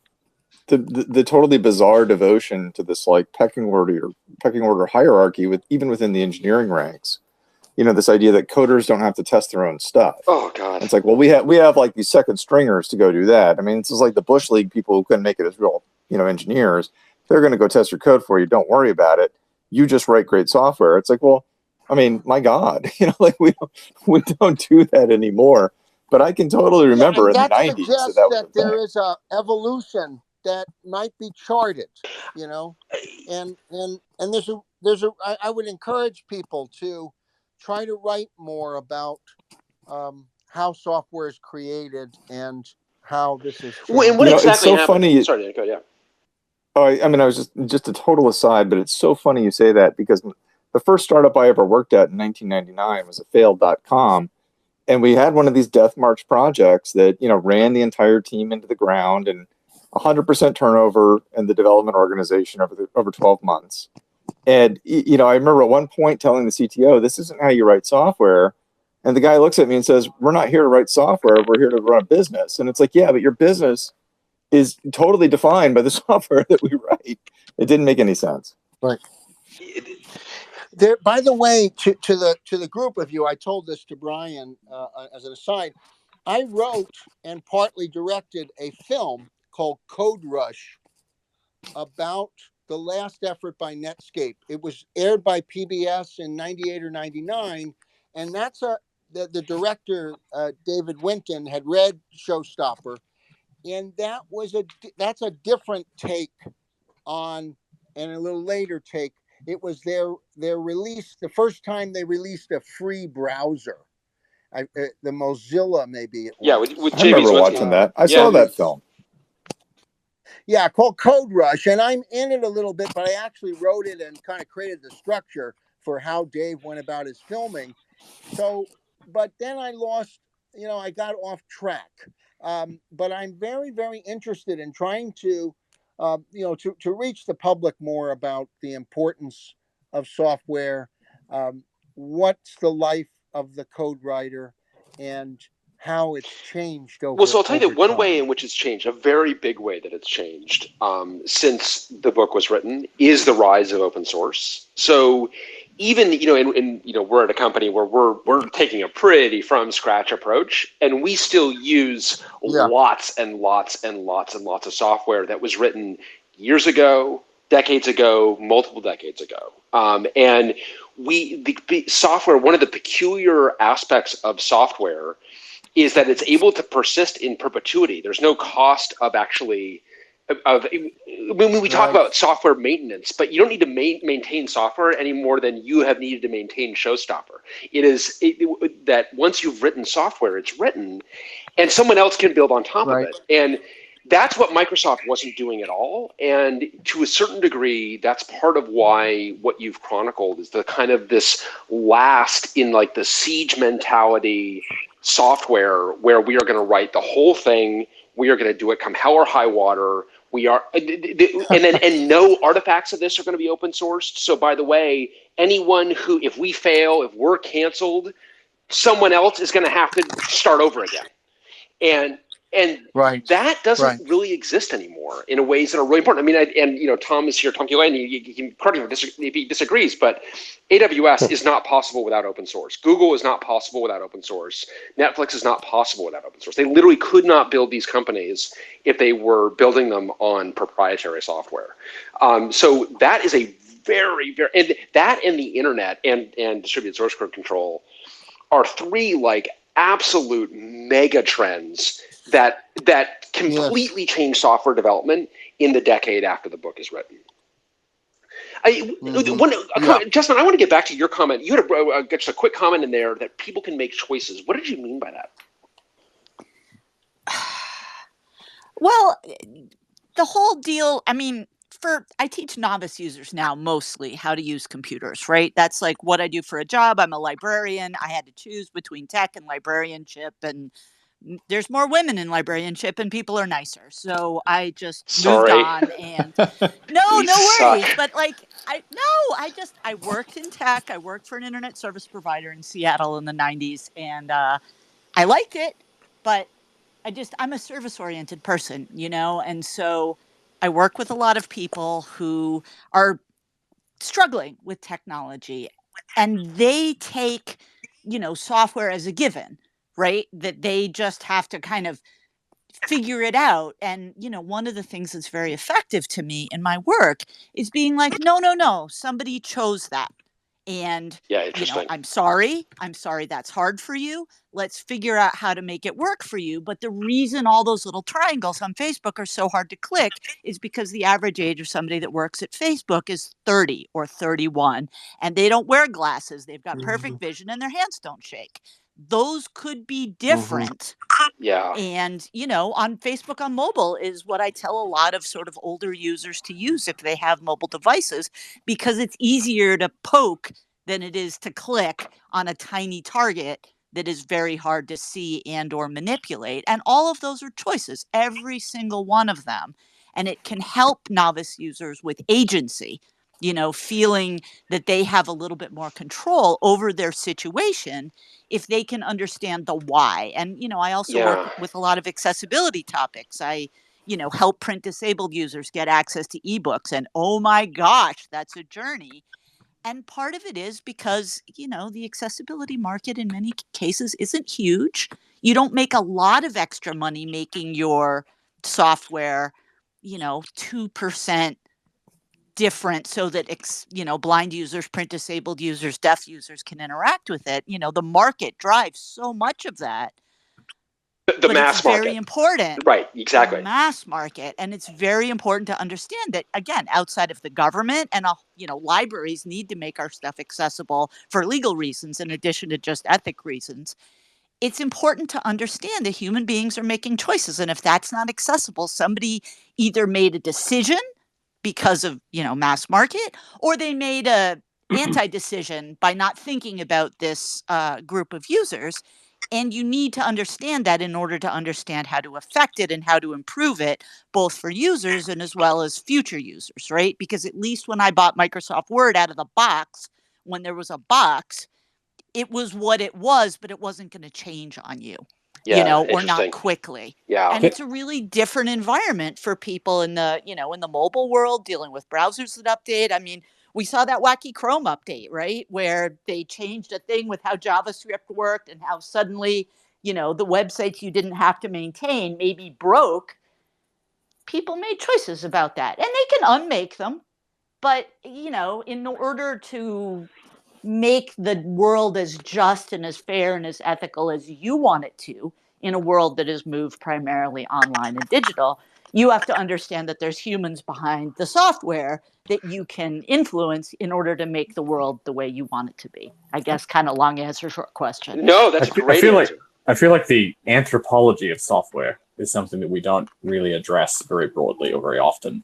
the totally bizarre devotion to this like pecking order hierarchy even within the engineering ranks. This idea that coders don't have to test their own stuff. oh god. It's like, well, we have like these second stringers to go do that. I mean, it's just like the Bush League people who couldn't make it as real, engineers. They're going to go test your code for you. Don't worry about it. You just write great software. It's like, well, I mean, my God, like we don't do that anymore. But I can totally remember in the that 90s suggests that was that a thing. there is a evolution that might be charted, and I would encourage people to try to write more about how software is created and how this is changed. And what It's exactly so happened? funny. Sorry, Nico, yeah. Oh, I mean, I was just a total aside, but it's so funny you say that because the first startup I ever worked at in 1999 was a failed.com. And we had one of these death march projects that, ran the entire team into the ground and 100% turnover in the development organization over 12 months. And, I remember at one point telling the CTO, this isn't how you write software. And the guy looks at me and says, we're not here to write software. We're here to run a business. And it's like, yeah, but your business is totally defined by the software that we write. It didn't make any sense. Right. There, by the way, to the group of you, I told this to Brian as an aside. I wrote and partly directed a film called Code Rush about the last effort by Netscape. It was aired by PBS in 98 or 99, and that's the director, David Winton, had read Showstopper, and that's a different take on, and a little later take. It was their release, the first time they released a free browser. The Mozilla, maybe it was. Yeah, with I JB remember Swinsky. watching that. I saw that film. Yeah, called Code Rush, and I'm in it a little bit, but I actually wrote it and kind of created the structure for how Dave went about his filming. So, but then I lost, I got off track. But I'm very, very interested in trying to, to reach the public more about the importance of software, what's the life of the code writer, and how it's changed over. Well, so I'll tell you that one time. way in which it's changed, a very big way that it's changed since the book was written, is the rise of open source. So even, we're at a company where we're taking a pretty from scratch approach, and we still use lots and lots and lots and lots of software that was written years ago, decades ago, multiple decades ago. And the software, one of the peculiar aspects of software is that it's able to persist in perpetuity. There's no cost of actually, when we talk about software maintenance, but you don't need to maintain software any more than you have needed to maintain Showstopper. That once you've written software, it's written, and someone else can build on top of it. And that's what Microsoft wasn't doing at all. And to a certain degree, that's part of why what you've chronicled is the kind of this last in like the siege mentality software where we are going to write the whole thing. We are going to do it come hell or high water. We are, and no artifacts of this are going to be open sourced. So by the way, anyone who, if we fail, if we're canceled, someone else is going to have to start over again. And that doesn't really exist anymore in ways that are really important. I mean, Tom is here, Tom Gillen, he can correct me if he disagrees, but AWS is not possible without open source. Google is not possible without open source. Netflix is not possible without open source. They literally could not build these companies if they were building them on proprietary software. So that is a very, very, and that and the internet and distributed source code control are three like absolute mega trends that completely change software development in the decade after the book is written. Justin, I want to get back to your comment. You had just a quick comment in there that people can make choices. What did you mean by that? Well, the whole deal, I mean, I teach novice users now mostly how to use computers, right? That's like what I do for a job. I'm a librarian. I had to choose between tech and librarianship, and there's more women in librarianship and people are nicer. So I just moved on and no worries. But like, I worked in tech. I worked for an internet service provider in Seattle in the 90s and I liked it, but I'm a service oriented person, and so I work with a lot of people who are struggling with technology and they take, software as a given, right? That they just have to kind of figure it out. And, one of the things that's very effective to me in my work is being like, no, somebody chose that. And, I'm sorry that's hard for you. Let's figure out how to make it work for you. But the reason all those little triangles on Facebook are so hard to click is because the average age of somebody that works at Facebook is 30 or 31, and they don't wear glasses. They've got perfect vision and their hands don't shake. Those could be different. Yeah. And, on Facebook on mobile is what I tell a lot of sort of older users to use if they have mobile devices, because it's easier to poke than it is to click on a tiny target that is very hard to see and or manipulate. And all of those are choices, every single one of them. And it can help novice users with agency, feeling that they have a little bit more control over their situation if they can understand the why. And, I also work with a lot of accessibility topics. I, help print disabled users get access to ebooks. And oh my gosh, that's a journey. And part of it is because, the accessibility market in many cases isn't huge. You don't make a lot of extra money making your software, 2% different so that, blind users, print disabled users, deaf users can interact with it. The market drives so much of that. The mass market. Very important. Right, exactly. The mass market. And it's very important to understand that, again, outside of the government and, libraries need to make our stuff accessible for legal reasons in addition to just ethic reasons. It's important to understand that human beings are making choices. And if that's not accessible, somebody either made a decision because of, mass market, or they made a anti-decision by not thinking about this group of users. And you need to understand that in order to understand how to affect it and how to improve it, both for users and as well as future users, right? Because at least when I bought Microsoft Word out of the box, when there was a box, it was what it was, but it wasn't going to change on you. Or not quickly. Yeah. And it's a really different environment for people in the, in the mobile world, dealing with browsers that update. I mean, we saw that wacky Chrome update, right? Where they changed a thing with how JavaScript worked and how suddenly, the websites you didn't have to maintain maybe broke. People made choices about that, and they can unmake them. But, in order to make the world as just and as fair and as ethical as you want it to, in a world that is moved primarily online and digital, You have to understand that there's humans behind the software that you can influence in order to make the world the way you want it to be. I guess kind of long answer, short question. No, that's a great answer. I feel like the anthropology of software is something that we don't really address very broadly or very often.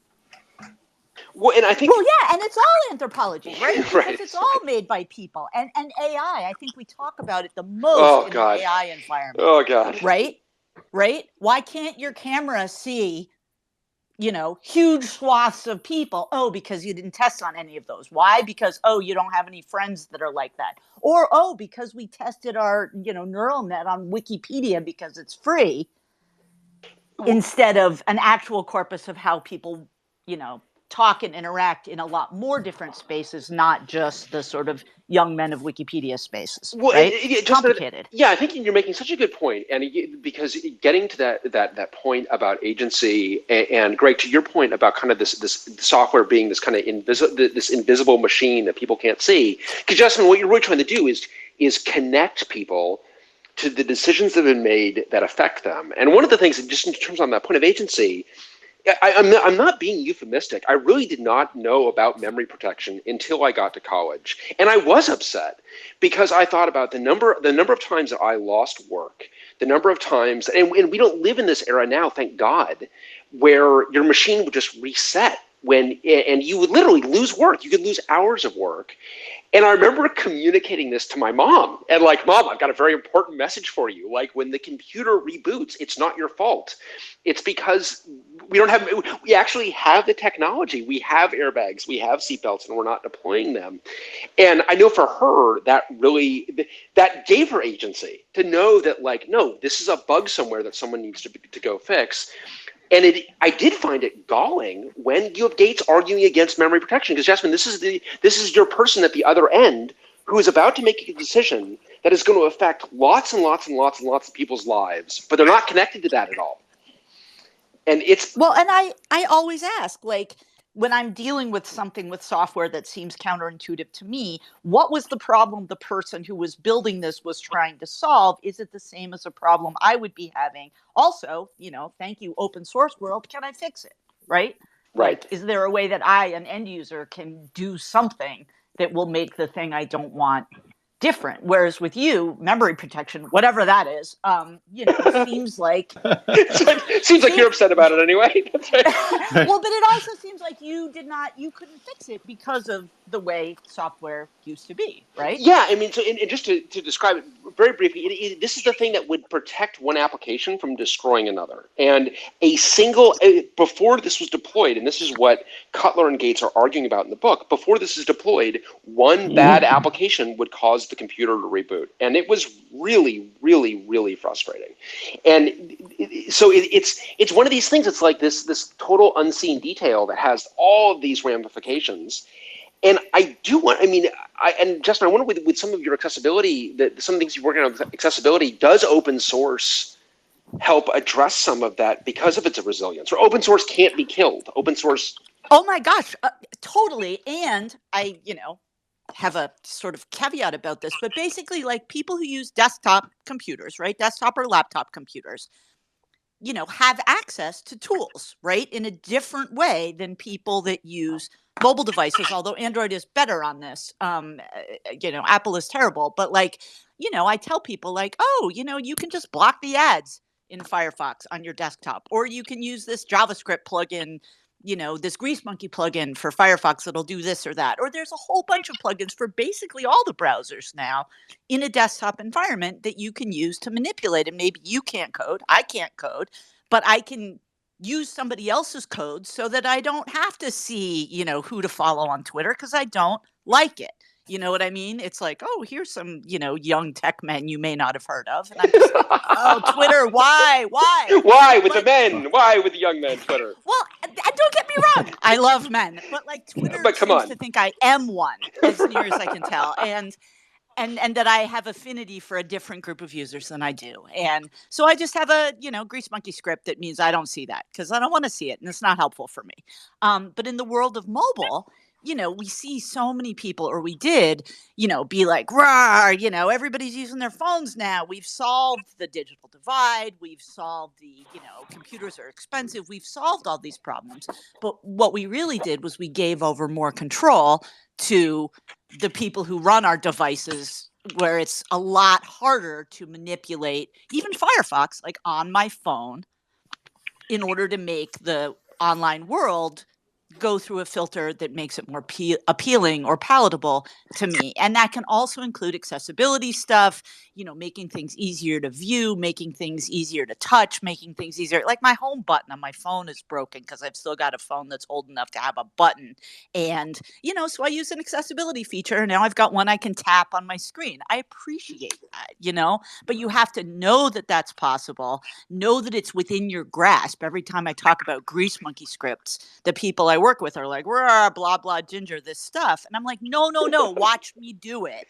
Well, and I think, well, yeah, and it's all anthropology, right? Because Right. it's all made by people. And AI, I think we talk about it the most in an AI environment. Oh, God. Right? Right? Why can't your camera see, huge swaths of people? Oh, because you didn't test on any of those. Why? Because, you don't have any friends that are like that. Or, because we tested our, neural net on Wikipedia because it's free, instead of an actual corpus of how people, talk and interact in a lot more different spaces, not just the sort of young men of Wikipedia spaces. Well, right? It's complicated. I think you're making such a good point, and because getting to that point about agency, and Greg, to your point about kind of this software being this kind of this invisible machine that people can't see. Because Justin, what you're really trying to do is connect people to the decisions that have been made that affect them. And one of the things, just in terms on that point of agency, I'm not being euphemistic. I really did not know about memory protection until I got to college, and I was upset because I thought about the number of times that I lost work, the number of times, and we don't live in this era now, thank God, where your machine would just reset and you would literally lose work. You could lose hours of work. And I remember communicating this to my mom and like, Mom, I've got a very important message for you. Like when the computer reboots, it's not your fault. It's because we actually have the technology. We have airbags, we have seatbelts, and we're not deploying them. And I know for her, that gave her agency to know that like, no, this is a bug somewhere that someone needs to go fix. And I did find it galling when you have Gates arguing against memory protection, because Jasmine, this is your person at the other end who is about to make a decision that is going to affect lots and lots and lots and lots of people's lives, but they're not connected to that at all. And it's well, and I always ask, like, when I'm dealing with something with software that seems counterintuitive to me, what was the problem the person who was building this was trying to solve? Is it the same as a problem I would be having? Also, thank you, open source world, can I fix it? Right? Right. Like, is there a way that I, an end user, can do something that will make the thing I don't want different? Whereas with you, memory protection, whatever that is, seems like you're upset about it anyway. That's right. Well, but it also seems like you couldn't fix it because of the way software used to be, right? Yeah, I mean, so and just to describe it very briefly, this is the thing that would protect one application from destroying another. And before this was deployed, and this is what Cutler and Gates are arguing about in the book, before this is deployed, one bad application would cause the computer to reboot. And it was really, really, really frustrating. And so it's one of these things. It's like this total unseen detail that has all of these ramifications. And and Justin, I wonder with some of your accessibility, some things you're working on with accessibility, does open source help address some of that because of its resilience? Or open source can't be killed. Open source. Oh my gosh, totally. And I, have a sort of caveat about this, but basically, like, people who use desktop computers, right, desktop or laptop computers, have access to tools, right, in a different way than people that use mobile devices, although Android is better on this. Apple is terrible, but like, I tell people like, you can just block the ads in Firefox on your desktop, or you can use this JavaScript plugin, this Grease Monkey plugin for Firefox that'll do this or that. Or there's a whole bunch of plugins for basically all the browsers now in a desktop environment that you can use to manipulate. And maybe you can't code, I can't code, but I can use somebody else's code so that I don't have to see, who to follow on Twitter because I don't like it. You know what I mean? It's like, oh, here's some, young tech men you may not have heard of. And I'm just like, oh, Twitter, why? Why with the men? Why with the young men, Twitter? Well, don't get me wrong. I love men. But like Twitter seems to think I am one, as near as I can tell. And that I have affinity for a different group of users than I do. And so I just have a, Grease Monkey script that means I don't see that because I don't want to see it. And it's not helpful for me. But in the world of mobile, we see so many people, or we did, be like, rah, everybody's using their phones now. We've solved the digital divide. We've solved the, computers are expensive. We've solved all these problems. But what we really did was we gave over more control to the people who run our devices, where it's a lot harder to manipulate even Firefox, like on my phone, in order to make the online world go through a filter that makes it more appealing or palatable to me. And that can also include accessibility stuff, making things easier to view, making things easier to touch, making things easier. Like my home button on my phone is broken because I've still got a phone that's old enough to have a button. And, so I use an accessibility feature, and now I've got one I can tap on my screen. I appreciate that, but you have to know that that's possible, know that it's within your grasp. Every time I talk about grease monkey scripts, the people I work with are like, blah, blah, ginger, this stuff. And I'm like, no, watch me do it.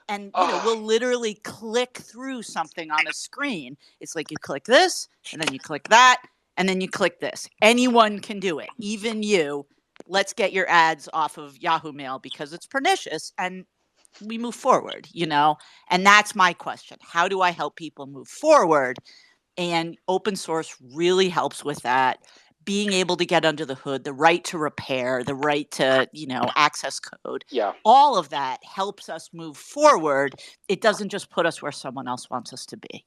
And, we'll literally click through something on a screen. It's like you click this, and then you click that, and then you click this. Anyone can do it, even you. Let's get your ads off of Yahoo Mail because it's pernicious. And we move forward, And that's my question. How do I help people move forward? And open source really helps with that. Being able to get under the hood, the right to repair, the right to, access code. Yeah. All of that helps us move forward. It doesn't just put us where someone else wants us to be.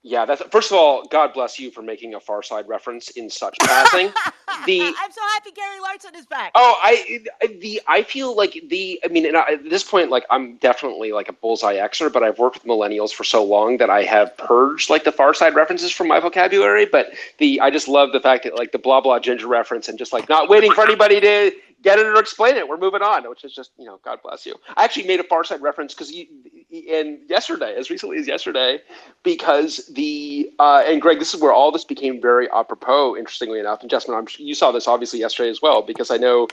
Yeah, first of all, God bless you for making a Far Side reference in such passing. I'm so happy Gary Larson is back. Oh, I feel like and at this point, like, I'm definitely like a bullseye Xer, but I've worked with millennials for so long that I have purged like the Far Side references from my vocabulary. But I just love the fact that like the blah blah ginger reference and just like not waiting for anybody to get it or explain it. We're moving on, which is just, God bless you. I actually made a Far Side reference as recently as yesterday, because and Greg, this is where all this became very apropos, interestingly enough. And Jessamine, you saw this obviously yesterday as well, because I know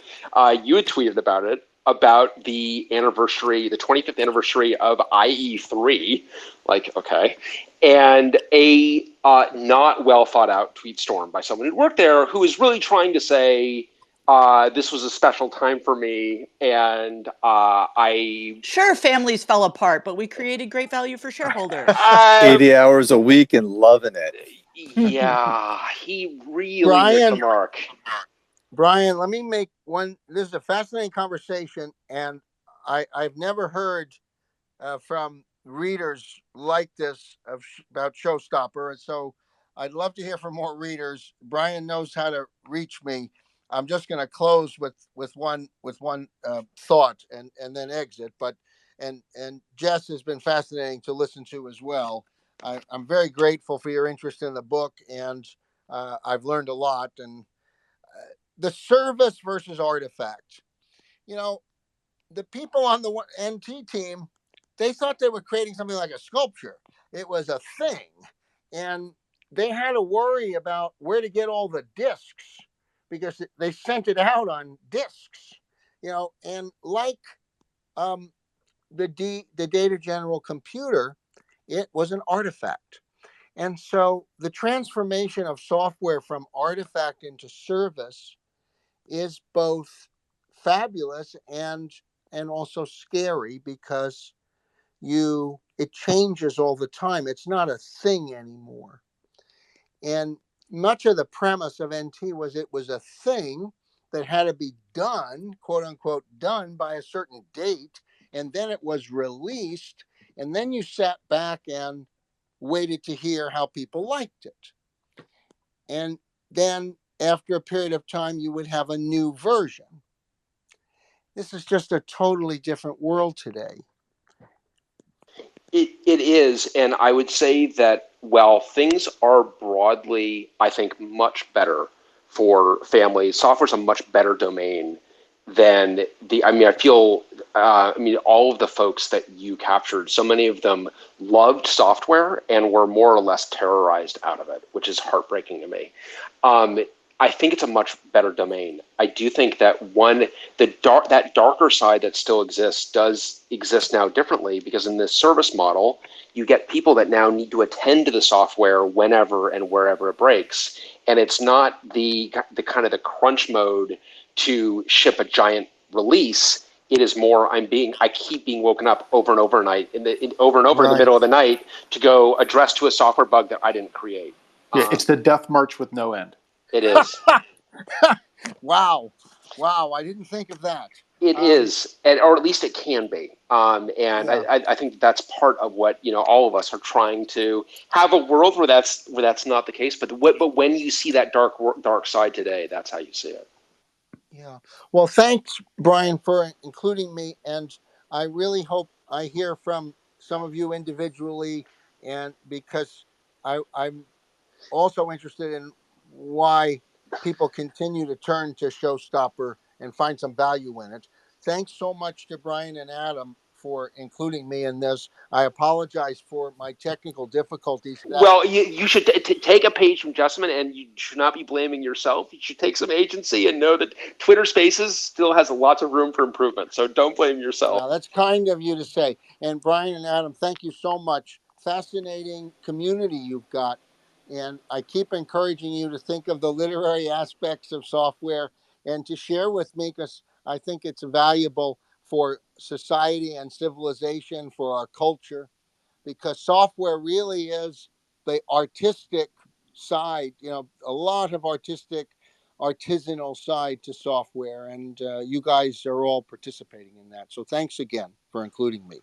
you had tweeted about it, about the 25th anniversary of IE3. Like, okay. And a not well thought out tweet storm by someone who worked there, who was really trying to say, this was a special time for me, and Sure, families fell apart, but we created great value for shareholders. 80 hours a week and loving it. Yeah, he really missed the mark. Brian, let me make one. This is a fascinating conversation, and I've never heard from readers like this about Showstopper, and so I'd love to hear from more readers. Brian knows how to reach me. I'm just going to close with one thought and then exit. But and Jess has been fascinating to listen to as well. I'm very grateful for your interest in the book, and I've learned a lot. And the service versus artifact. The people on the NT team, they thought they were creating something like a sculpture. It was a thing, and they had to worry about where to get all the discs, because they sent it out on discs, and like the Data General computer, it was an artifact. And so the transformation of software from artifact into service is both fabulous and also scary, because it changes all the time. It's not a thing anymore. And much of the premise of NT was it was a thing that had to be done, quote unquote, done by a certain date, and then it was released, and then you sat back and waited to hear how people liked it. And then after a period of time, you would have a new version. This is just a totally different world today. It is, and I would say that while things are broadly, I think, much better for families, software's a much better domain than I feel, all of the folks that you captured, so many of them loved software and were more or less terrorized out of it, which is heartbreaking to me. I think it's a much better domain. I do think that that darker side that still exists does exist now differently, because in this service model, you get people that now need to attend to the software whenever and wherever it breaks. And it's not the kind of the crunch mode to ship a giant release. It is more I keep being woken up over and over night in the middle of the night to go address to a software bug that I didn't create. Yeah, it's the death march with no end. It is. Wow. I didn't think of that. It is, or at least it can be. I think that's part of what all of us are trying to have a world where that's not the case. But when you see that dark side today, that's how you see it. Yeah. Well, thanks, Brian, for including me, and I really hope I hear from some of you individually, and because I'm also interested in why people continue to turn to Showstopper and find some value in it. Thanks so much to Brian and Adam for including me in this. I apologize for my technical difficulties. Well, you should take a page from Jessamine, and you should not be blaming yourself. You should take some agency and know that Twitter Spaces still has lots of room for improvement. So don't blame yourself. Now, that's kind of you to say. And Brian and Adam, thank you so much. Fascinating community you've got. And I keep encouraging you to think of the literary aspects of software and to share with me, because I think it's valuable for society and civilization, for our culture, because software really is the artistic side, a lot of artisanal side to software. And you guys are all participating in that. So thanks again for including me.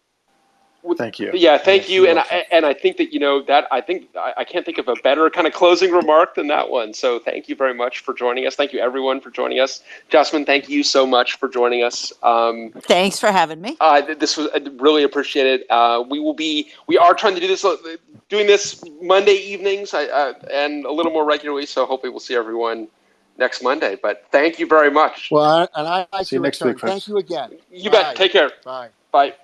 Thank you. Yeah, thank you. And I think that I can't think of a better kind of closing remark than that one. So thank you very much for joining us. Thank you everyone for joining us. Jasmine, thank you so much for joining us. Thanks for having me. This was really appreciated. We are trying to doing this Monday evenings and a little more regularly. So hopefully we'll see everyone next Monday. But thank you very much. Well, and I see you next week, folks. Thank you again. You bet. Take care. Bye. Bye.